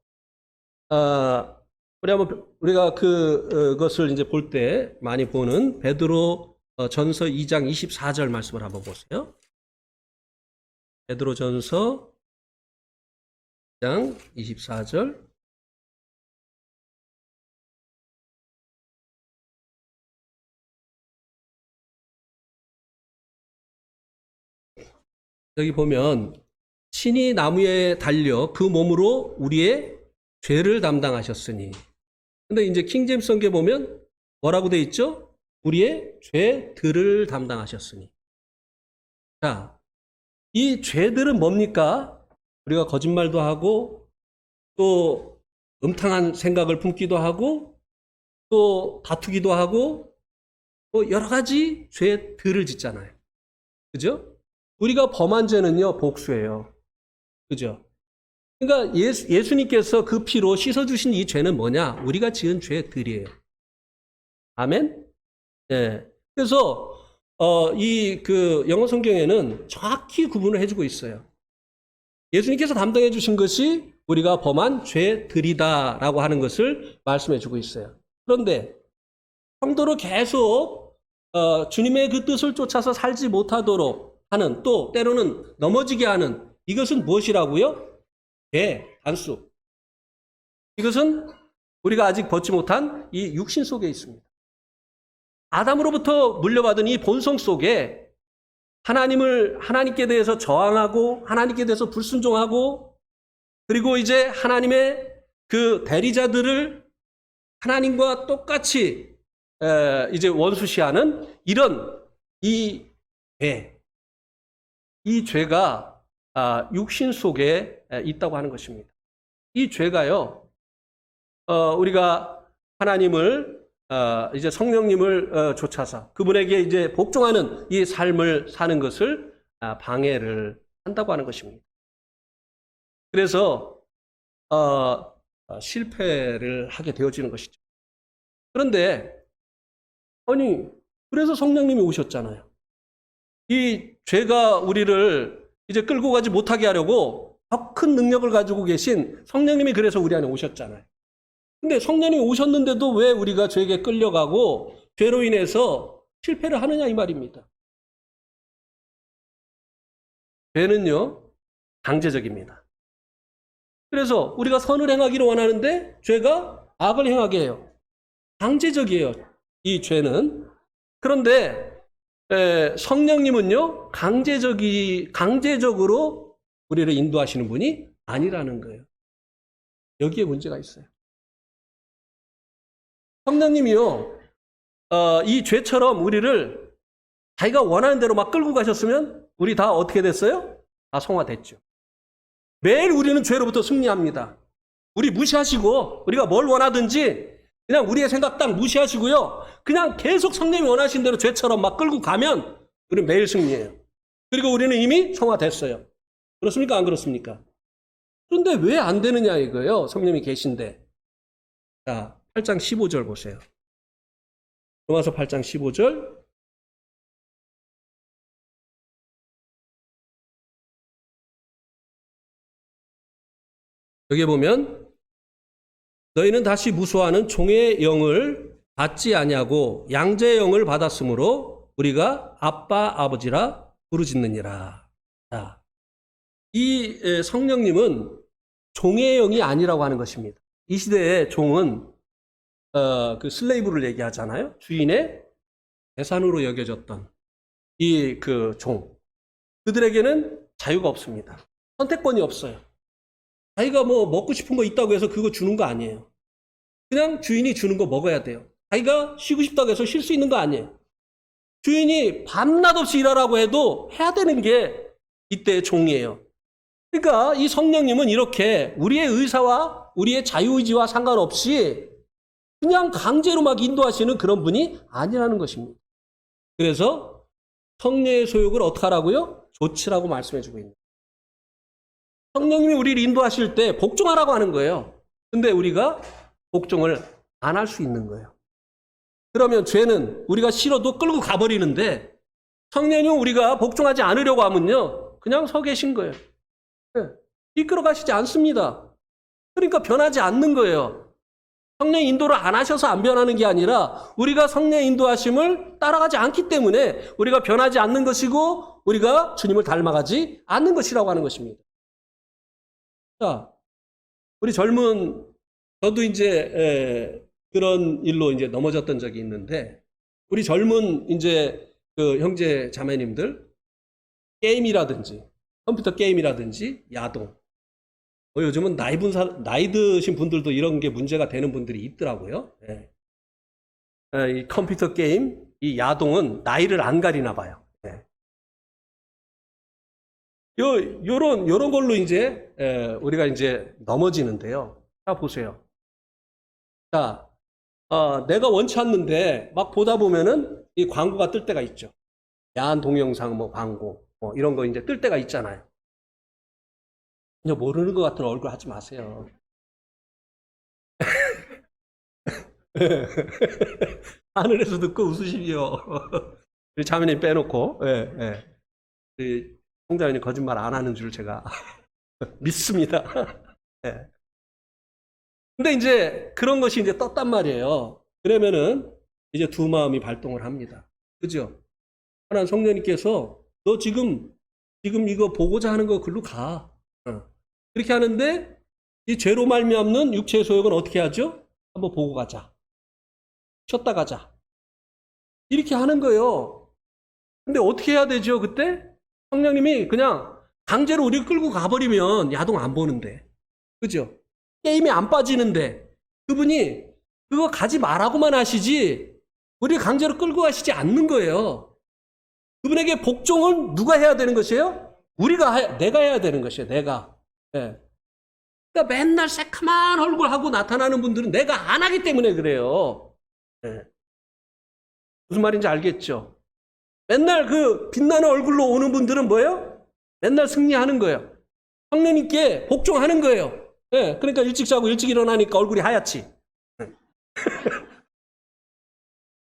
우리가 그것을 이제 볼 때 많이 보는 베드로 전서 2장 24절 말씀을 한번 보세요. 베드로 전서 2장 24절. 여기 보면 신이 나무에 달려 그 몸으로 우리의 죄를 담당하셨으니. 근데 이제 킹제임스 성경에 보면 뭐라고 돼 있죠? 우리의 죄들을 담당하셨으니. 자, 이 죄들은 뭡니까? 우리가 거짓말도 하고 또 음탕한 생각을 품기도 하고 또 다투기도 하고 또 여러 가지 죄들을 짓잖아요. 그죠? 우리가 범한 죄는요, 복수예요. 그죠? 그러니까 예수님께서 그 피로 씻어주신 이 죄는 뭐냐? 우리가 지은 죄들이에요. 아멘? 네. 그래서, 영어 성경에는 정확히 구분을 해주고 있어요. 예수님께서 담당해 주신 것이 우리가 범한 죄들이다라고 하는 것을 말씀해 주고 있어요. 그런데, 성도로 계속 주님의 그 뜻을 쫓아서 살지 못하도록 하는, 또 때로는 넘어지게 하는, 이것은 무엇이라고요? 죄, 단수. 이것은 우리가 아직 벗지 못한 이 육신 속에 있습니다. 아담으로부터 물려받은 이 본성 속에 하나님께 대해서 저항하고 하나님께 대해서 불순종하고, 그리고 이제 하나님의 그 대리자들을 하나님과 똑같이 이제 원수시하는 이런 이 죄가 육신 속에 있다고 하는 것입니다. 이 죄가요, 우리가 하나님을 이제 성령님을 쫓아서 그분에게 이제 복종하는 이 삶을 사는 것을 방해를 한다고 하는 것입니다. 그래서 실패를 하게 되어지는 것이죠. 그런데 그래서 성령님이 오셨잖아요. 이 죄가 우리를 이제 끌고 가지 못하게 하려고 더 큰 능력을 가지고 계신 성령님이 그래서 우리 안에 오셨잖아요. 근데 성령님이 오셨는데도 왜 우리가 죄에게 끌려가고 죄로 인해서 실패를 하느냐 이 말입니다. 죄는요, 강제적입니다. 그래서 우리가 선을 행하기를 원하는데 죄가 악을 행하게 해요. 강제적이에요, 이 죄는. 그런데 성령님은요, 강제적으로 우리를 인도하시는 분이 아니라는 거예요. 여기에 문제가 있어요. 성령님이요, 이 죄처럼 우리를 자기가 원하는 대로 막 끌고 가셨으면 우리 다 어떻게 됐어요? 다 성화됐죠. 매일 우리는 죄로부터 승리합니다. 우리 무시하시고, 우리가 뭘 원하든지 그냥 우리의 생각 딱 무시하시고요, 그냥 계속 성령님이 원하신 대로 죄처럼 막 끌고 가면 우리는 매일 승리해요. 그리고 우리는 이미 성화됐어요. 그렇습니까? 안 그렇습니까? 그런데 왜 안 되느냐 이거예요. 성령님이 계신데. 자, 8장 15절 보세요. 로마서 8장 15절. 여기 보면 너희는 다시 무수하는 종의 영을 받지 아니하고 양자의 영을 받았으므로 우리가 아빠 아버지라 부르짖느니라. 자, 이 성령님은 종의 영이 아니라고 하는 것입니다. 이 시대의 종은 그 슬레이브를 얘기하잖아요. 주인의 재산으로 여겨졌던 이 그 종. 그들에게는 자유가 없습니다. 선택권이 없어요. 자기가 뭐 먹고 싶은 거 있다고 해서 그거 주는 거 아니에요. 그냥 주인이 주는 거 먹어야 돼요. 자기가 쉬고 싶다고 해서 쉴 수 있는 거 아니에요. 주인이 밤낮 없이 일하라고 해도 해야 되는 게 이때의 종이에요. 그러니까 이 성령님은 이렇게 우리의 의사와 우리의 자유의지와 상관없이 그냥 강제로 막 인도하시는 그런 분이 아니라는 것입니다. 그래서 성령의 소욕을 어떻게 하라고요? 조치라고 말씀해 주고 있는 거예요. 성령님이 우리를 인도하실 때 복종하라고 하는 거예요. 근데 우리가 복종을 안 할 수 있는 거예요. 그러면 죄는 우리가 싫어도 끌고 가버리는데 성령님은 우리가 복종하지 않으려고 하면요, 그냥 서 계신 거예요. 이끌어 가시지 않습니다. 그러니까 변하지 않는 거예요. 성령 인도를 안 하셔서 안 변하는 게 아니라 우리가 성령 인도하심을 따라가지 않기 때문에 우리가 변하지 않는 것이고 우리가 주님을 닮아가지 않는 것이라고 하는 것입니다. 자, 우리 저도 이제 그런 일로 이제 넘어졌던 적이 있는데, 우리 젊은 이제 그 형제 자매님들 게임이라든지 컴퓨터 게임이라든지 야동, 요즘은 나이 드신 분들도 이런 게 문제가 되는 분들이 있더라고요. 이 컴퓨터 게임, 이 야동은 나이를 안 가리나 봐요. 요런 걸로 이제 우리가 이제 넘어지는데요. 자, 보세요. 자, 내가 원치 않는데 막 보다 보면은 이 광고가 뜰 때가 있죠. 야한 동영상 뭐 광고 이런 거 이제 뜰 때가 있잖아요. 그냥 모르는 것 같은 얼굴 하지 마세요. 하늘에서 듣고 웃으시기요. 우리 자매님 빼놓고, 우리 홍자연이 거짓말 안 하는 줄 제가 믿습니다. 근데 이제 그런 것이 이제 떴단 말이에요. 그러면은 이제 두 마음이 발동을 합니다. 그죠? 하나님 성령님께서 너 지금 이거 보고자 하는 거 글로 가. 그렇게 하는데 이 죄로 말미암는 육체의 소욕은 어떻게 하죠? 한번 보고 가자. 쉬었다 가자. 이렇게 하는 거예요. 근데 어떻게 해야 되죠, 그때? 성령님이 그냥 강제로 우리를 끌고 가버리면 야동 안 보는데. 그죠? 게임에 안 빠지는데. 그분이 그거 가지 말라고만 하시지, 우리를 강제로 끌고 가시지 않는 거예요. 그분에게 복종은 누가 해야 되는 것이에요? 내가 해야 되는 것이에요, 내가. 예. 그러니까 맨날 새카만 얼굴 하고 나타나는 분들은 내가 안 하기 때문에 그래요. 예. 무슨 말인지 알겠죠? 맨날 그 빛나는 얼굴로 오는 분들은 뭐예요? 맨날 승리하는 거예요. 성령님께 복종하는 거예요. 예, 그러니까 일찍 자고 일찍 일어나니까 얼굴이 하얗지.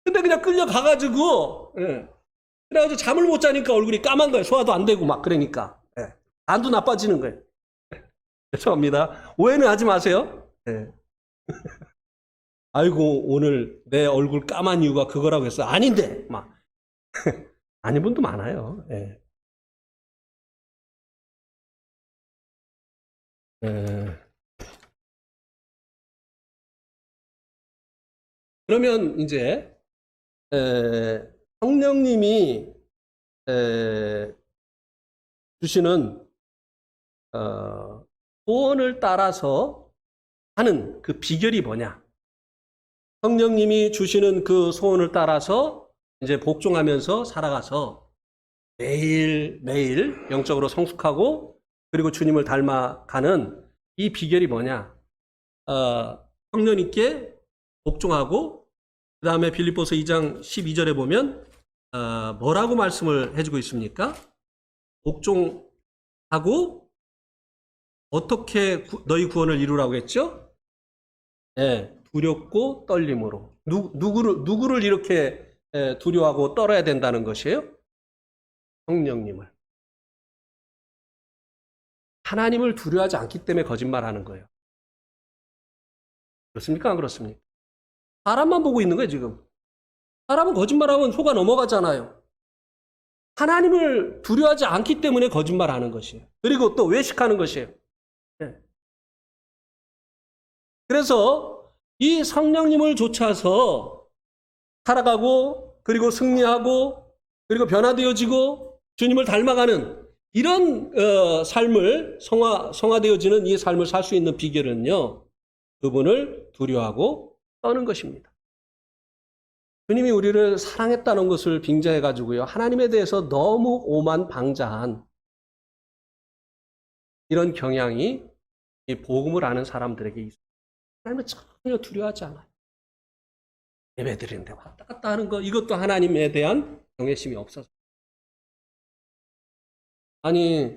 근데 그냥 끌려가가지고, 예. 그래가지고 잠을 못 자니까 얼굴이 까만 거예요. 소화도 안 되고 막 그러니까. 예. 안도 나빠지는 거예요. 죄송합니다. 오해는 하지 마세요. 예. 아이고, 오늘 내 얼굴 까만 이유가 그거라고 했어. 아닌데! 막. 아닌 분도 많아요. 예. 예. 그러면 이제 성령님이 주시는 소원을 따라서 하는 그 비결이 뭐냐? 성령님이 주시는 그 소원을 따라서 이제 복종하면서 살아가서 매일 영적으로 성숙하고 그리고 주님을 닮아가는 이 비결이 뭐냐? 성령님께 복종하고 그 다음에 빌립보서 2장 12절에 보면 뭐라고 말씀을 해주고 있습니까? 복종하고 어떻게 너희 구원을 이루라고 했죠? 네, 두렵고 떨림으로. 누구를 이렇게 두려워하고 떨어야 된다는 것이에요? 성령님을. 하나님을 두려워하지 않기 때문에 거짓말하는 거예요. 그렇습니까? 안 그렇습니까? 사람만 보고 있는 거예요, 지금. 사람은 거짓말하면 속아 넘어가잖아요. 하나님을 두려워하지 않기 때문에 거짓말하는 것이에요. 그리고 또 외식하는 것이에요. 네. 그래서 이 성령님을 쫓아서 살아가고 그리고 승리하고 그리고 변화되어지고 주님을 닮아가는 이런 삶을 성화되어지는 이 삶을 살 수 있는 비결은요, 그분을 두려워하고 떠는 것입니다. 주님이 우리를 사랑했다는 것을 빙자해 가지고요, 하나님에 대해서 너무 오만방자한 이런 경향이 이 복음을 아는 사람들에게 있어요. 하나님을 전혀 두려워하지 않아요. 예배드리는데 왔다 갔다 하는 거, 이것도 하나님에 대한 경외심이 없어서. 아니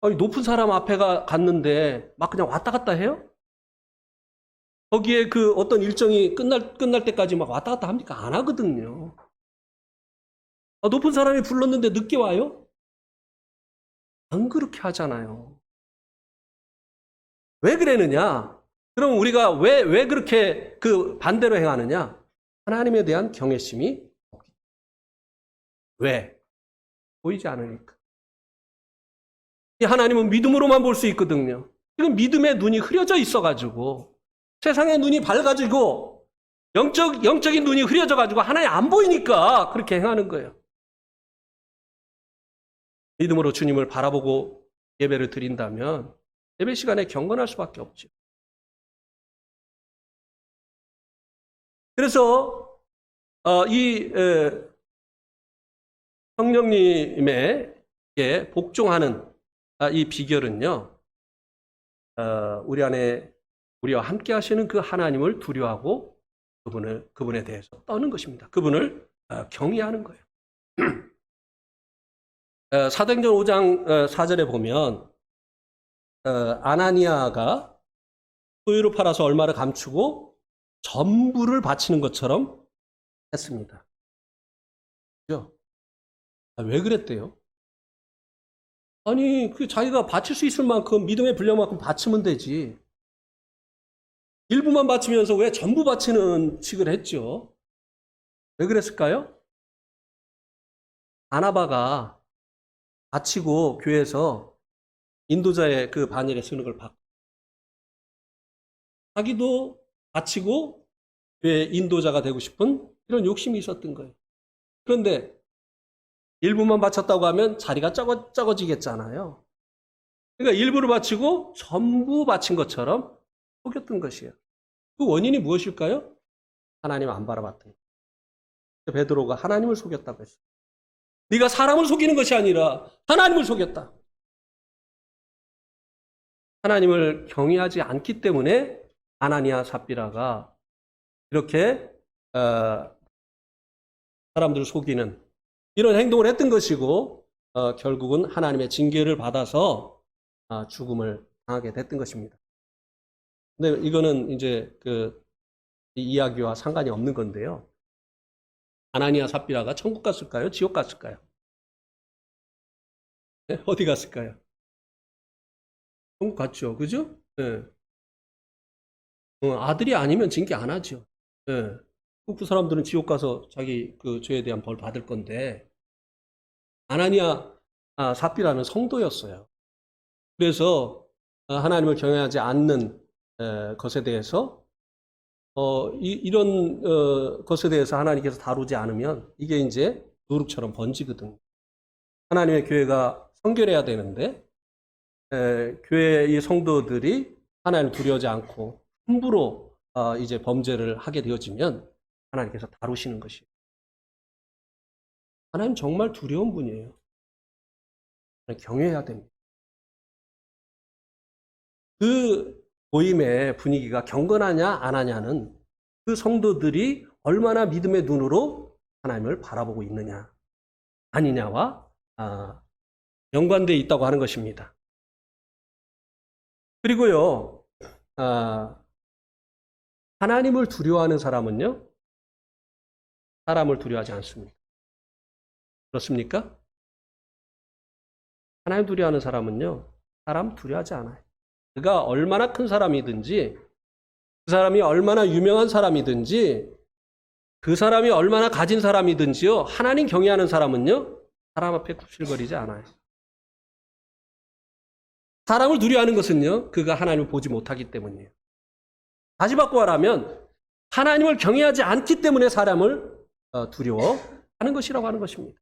높은 사람 앞에 갔는데 막 그냥 왔다 갔다 해요? 거기에 그 어떤 일정이 끝날 때까지 막 왔다 갔다 합니까? 안 하거든요. 높은 사람이 불렀는데 늦게 와요? 안 그렇게 하잖아요. 왜 그러느냐? 그럼 우리가 왜 그렇게 그 반대로 행하느냐? 하나님에 대한 경외심이 없기. 왜? 보이지 않으니까. 하나님은 믿음으로만 볼 수 있거든요. 지금 믿음의 눈이 흐려져 있어가지고, 세상의 눈이 밝아지고 영적인 눈이 흐려져가지고 하나님 안 보이니까 그렇게 행하는 거예요. 믿음으로 주님을 바라보고 예배를 드린다면 예배 시간에 경건할 수밖에 없죠. 그래서 이 성령님에게 복종하는 이 비결은요, 우리와 함께 하시는 그 하나님을 두려워하고 그분에 대해서 떠는 것입니다. 그분을 경외하는 거예요. 사도행전 5장 4절에 보면 아나니아가 소유를 팔아서 얼마를 감추고 전부를 바치는 것처럼 했습니다. 그죠? 왜 그랬대요? 아니, 자기가 바칠 수 있을 만큼, 믿음의 분량만큼 바치면 되지. 일부만 바치면서 왜 전부 바치는 식을 했죠? 왜 그랬을까요? 바나바가 바치고 교회에서 인도자의 그 반열에 서는 걸 봤고, 자기도 바치고 교회 인도자가 되고 싶은 이런 욕심이 있었던 거예요. 그런데 일부만 바쳤다고 하면 자리가 적어지겠잖아요. 그러니까 일부를 바치고 전부 바친 것처럼 속였던 것이에요. 그 원인이 무엇일까요? 하나님 안 바라봤던 거예요. 베드로가 하나님을 속였다고 했어요. 네가 사람을 속이는 것이 아니라 하나님을 속였다. 하나님을 경외하지 않기 때문에 아나니아 삽비라가 이렇게 사람들을 속이는 이런 행동을 했던 것이고, 결국은 하나님의 징계를 받아서 죽음을 당하게 됐던 것입니다. 근데 이거는 이제 이 이야기와 상관이 없는 건데요. 아나니아 삽비라가 천국 갔을까요? 지옥 갔을까요? 네? 어디 갔을까요? 천국 갔죠. 그죠? 네. 아들이 아니면 징계 안 하죠. 네. 그 사람들은 지옥 가서 자기 그 죄에 대한 벌 받을 건데, 아나니아 삽비라는 성도였어요. 그래서 하나님을 경외하지 않는 것에 대해서 이런 것에 대해서 하나님께서 다루지 않으면 이게 이제 누룩처럼 번지거든요. 하나님의 교회가 성결해야 되는데 교회의 성도들이 하나님을 두려워하지 않고 함부로 이제 범죄를 하게 되어지면 하나님께서 다루시는 것이에요. 하나님 정말 두려운 분이에요. 경외해야 됩니다. 그 모임의 분위기가 경건하냐 안 하냐는 그 성도들이 얼마나 믿음의 눈으로 하나님을 바라보고 있느냐 아니냐와 연관되어 있다고 하는 것입니다. 그리고요, 하나님을 두려워하는 사람은요, 사람을 두려워하지 않습니다. 그렇습니까? 하나님 두려워하는 사람은요, 사람 두려워하지 않아요. 그가 얼마나 큰 사람이든지, 그 사람이 얼마나 유명한 사람이든지, 그 사람이 얼마나 가진 사람이든지요, 하나님 경외하는 사람은요, 사람 앞에 굽실거리지 않아요. 사람을 두려워하는 것은요, 그가 하나님을 보지 못하기 때문이에요. 다시 바꿔 말하면, 하나님을 경외하지 않기 때문에 사람을 두려워하는 것이라고 하는 것입니다.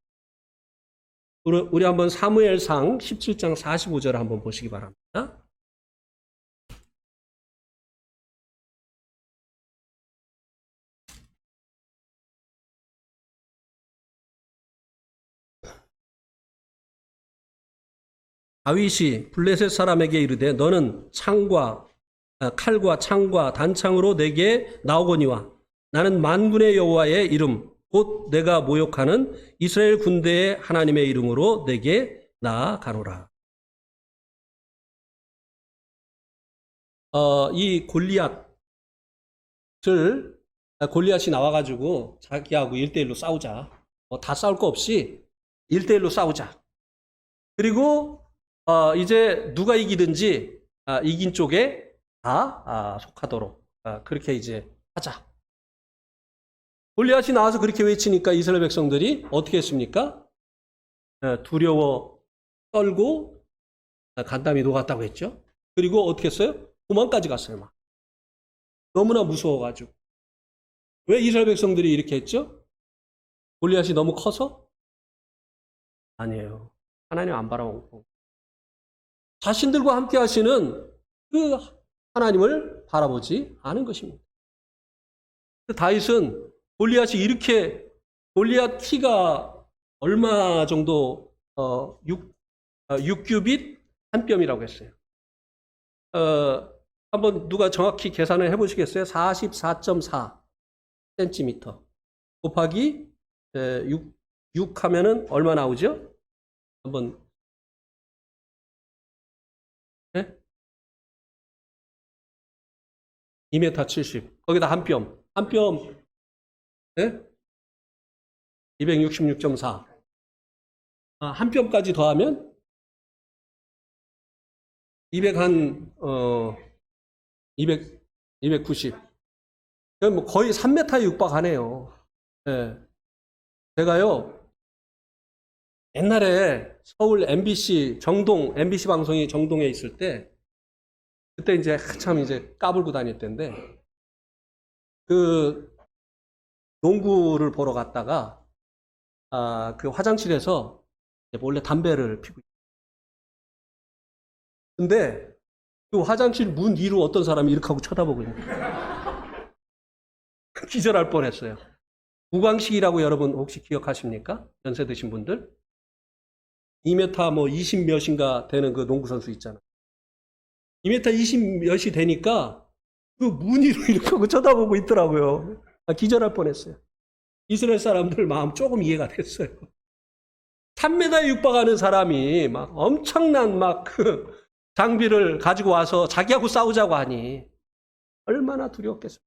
우리 한번 사무엘상 17장 45절을 한번 보시기 바랍니다. 다윗이 블레셋 사람에게 이르되 너는 칼과 창과 단창으로 내게 나오거니와 나는 만군의 여호와의 이름 곧 내가 모욕하는 이스라엘 군대의 하나님의 이름으로 내게 나아가노라. 이 골리앗이 나와가지고 자기하고 1대1로 싸우자. 다 싸울 거 없이 1대1로 싸우자. 그리고 이제 누가 이기든지 이긴 쪽에 다 속하도록 그렇게 이제 하자. 골리앗이 나와서 그렇게 외치니까 이스라엘 백성들이 어떻게 했습니까? 두려워 떨고 간담이 녹았다고 했죠. 그리고 어떻게 했어요? 도망까지 갔어요. 막. 너무나 무서워가지고. 왜 이스라엘 백성들이 이렇게 했죠? 골리앗이 너무 커서? 아니에요. 하나님 안 바라보고 자신들과 함께 하시는 그 하나님을 바라보지 않은 것입니다. 다윗은 골리앗이 이렇게 골리앗 키가 얼마 정도 6규빗 한 뼘이라고 했어요. 한번 누가 정확히 계산을 해보시겠어요? 44.4cm 곱하기 6 하면은 얼마 나오죠? 한번 네? 2m 70 거기다 한 뼘 네? 266.4 한 뼘까지 더하면 290 뭐 거의 3m에 육박하네요. 네. 제가요 옛날에 서울 MBC 정동, MBC 방송이 정동에 있을 때, 그때 이제 한참 이제 까불고 다닐 때인데, 그 농구를 보러 갔다가, 그 화장실에서 몰래 담배를 피고, 근데 그 화장실 문 위로 어떤 사람이 이렇게 하고 쳐다보고 있는 거예요. 기절할 뻔했어요. 구광식이라고 여러분 혹시 기억하십니까? 연세 드신 분들? 2m 뭐 20 몇인가 되는 그 농구 선수 있잖아. 2m 20 몇이 되니까 그 문 위로 이렇게 하고 쳐다보고 있더라고요. 기절할 뻔했어요. 이스라엘 사람들 마음 조금 이해가 됐어요. 3m에 육박하는 사람이 막 엄청난 막 그 장비를 가지고 와서 자기하고 싸우자고 하니 얼마나 두려웠겠어요.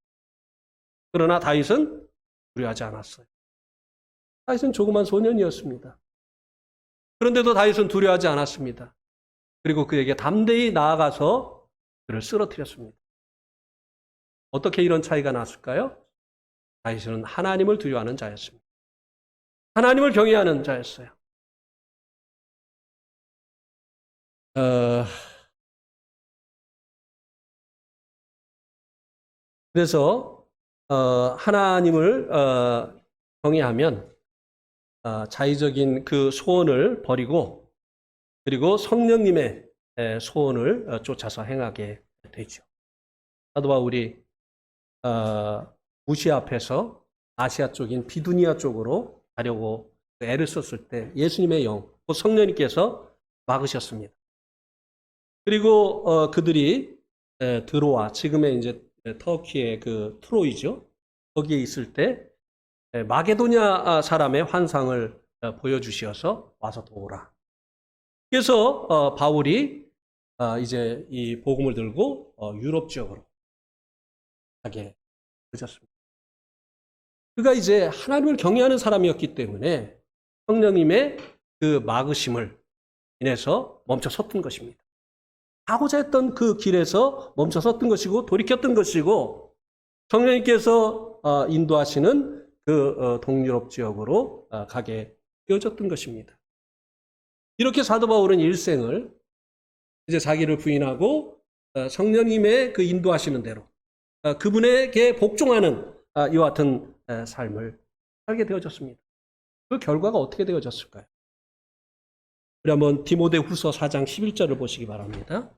그러나 다윗은 두려워하지 않았어요. 다윗은 조그만 소년이었습니다. 그런데도 다윗은 두려워하지 않았습니다. 그리고 그에게 담대히 나아가서 그를 쓰러뜨렸습니다. 어떻게 이런 차이가 났을까요? 다윗은 하나님을 두려워하는 자였습니다. 하나님을 경외하는 자였어요. 그래서 하나님을 경외하면 자의적인 그 소원을 버리고 그리고 성령님의 소원을 쫓아서 행하게 되죠. 사도 바울이 무시아 앞에서 아시아 쪽인 비두니아 쪽으로 가려고 애를 썼을 때 예수님의 영, 성령님께서 막으셨습니다. 그리고 그들이 드로아, 지금의 이제 터키의 그 트로이죠. 거기에 있을 때 마게도냐 사람의 환상을 보여주시어서 와서 도우라. 그래서 바울이 이제 이 복음을 들고 유럽 지역으로 가게 되셨습니다. 그가 이제 하나님을 경외하는 사람이었기 때문에 성령님의 그 막으심을 인해서 멈춰 섰던 것입니다. 가고자 했던 그 길에서 멈춰 섰던 것이고 돌이켰던 것이고 성령님께서 인도하시는 그 동유럽 지역으로 가게 되어졌던 것입니다. 이렇게 사도 바울은 일생을 이제 자기를 부인하고 성령님의 그 인도하시는 대로 그분에게 복종하는 이와 같은 삶을 살게 되어졌습니다. 그 결과가 어떻게 되어졌을까요? 우리 한번 디모데후서 4장 11절을 보시기 바랍니다.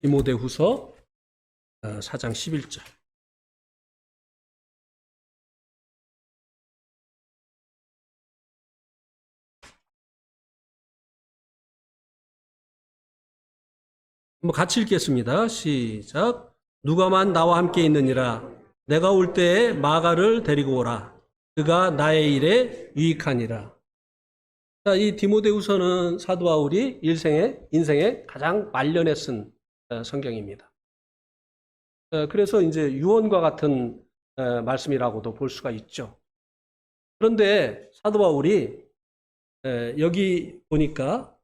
디모데후서 4장 11절. 한번 같이 읽겠습니다. 시작. 누가만 나와 함께 있느니라. 내가 올 때에 마가를 데리고 오라. 그가 나의 일에 유익하니라. 자, 이 디모데후서는 사도 바울이 인생의 가장 말년에 쓴 성경입니다. 그래서 이제 유언과 같은 말씀이라고도 볼 수가 있죠. 그런데 사도 바울이 여기 보니까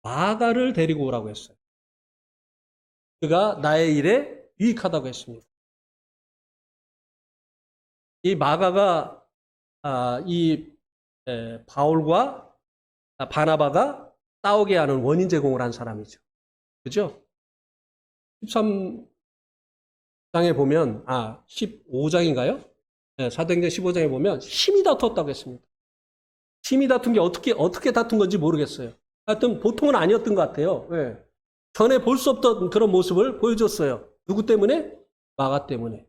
마가를 데리고 오라고 했어요. 그가 나의 일에 유익하다고 했습니다. 이 마가가 이 바울과 바나바가 싸우게 하는 원인 제공을 한 사람이죠. 그죠? 13장에 보면 15장인가요? 네, 사도행전 15장에 보면 심히 다퉜다고 했습니다. 심히 다툰 게 어떻게 다툰 건지 모르겠어요. 하여튼 보통은 아니었던 것 같아요. 네. 전에 볼 수 없던 그런 모습을 보여줬어요. 누구 때문에? 마가 때문에.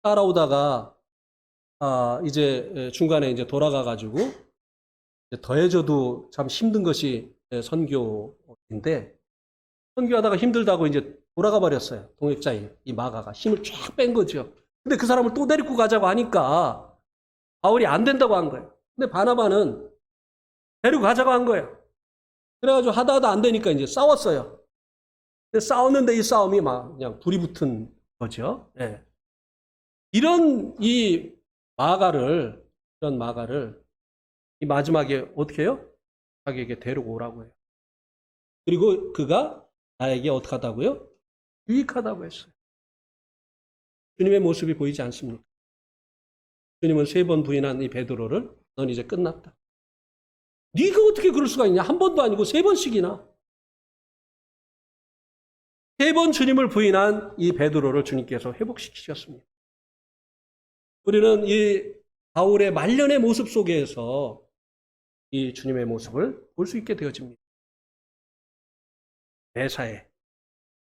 따라오다가 이제 중간에 이제 돌아가가지고 더해져도 참 힘든 것이 선교인데 선교하다가 힘들다고 이제 돌아가 버렸어요. 동역자인 이 마가가 힘을 쫙 뺀 거죠. 근데 그 사람을 또 데리고 가자고 하니까 바울이 안 된다고 한 거예요. 근데 바나바는 데리고 가자고 한 거예요. 그래가지고 하다 안 되니까 이제 싸웠어요. 근데 싸웠는데 이 싸움이 막 그냥 불이 붙은 거죠. 네. 이런 마가를 이 마지막에 어떻게 해요? 자기에게 데리고 오라고 해요. 그리고 그가 나에게 어떻게 하다고요? 유익하다고 했어요. 주님의 모습이 보이지 않습니까? 주님은 3번 부인한 이 베드로를 넌 이제 끝났다. 네가 어떻게 그럴 수가 있냐? 한 번도 아니고 3번씩이나. 3번 주님을 부인한 이 베드로를 주님께서 회복시키셨습니다. 우리는 이 바울의 말년의 모습 속에서 이 주님의 모습을 볼 수 있게 되어집니다. 매사에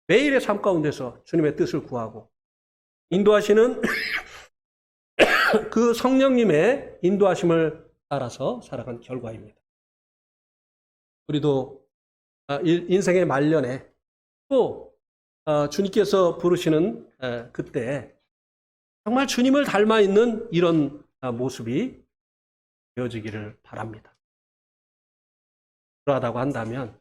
매일의 삶 가운데서 주님의 뜻을 구하고 인도하시는 그 성령님의 인도하심을 따라서 살아간 결과입니다. 우리도 인생의 말년에 또 주님께서 부르시는 그때 정말 주님을 닮아 있는 이런 모습이 되어지기를 바랍니다. 그러하다고 한다면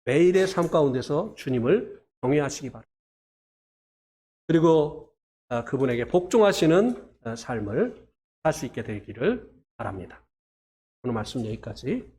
매일의 삶 가운데서 주님을 경외하시기 바랍니다. 그리고 그분에게 복종하시는 삶을 살 수 있게 되기를 바랍니다. 오늘 말씀 여기까지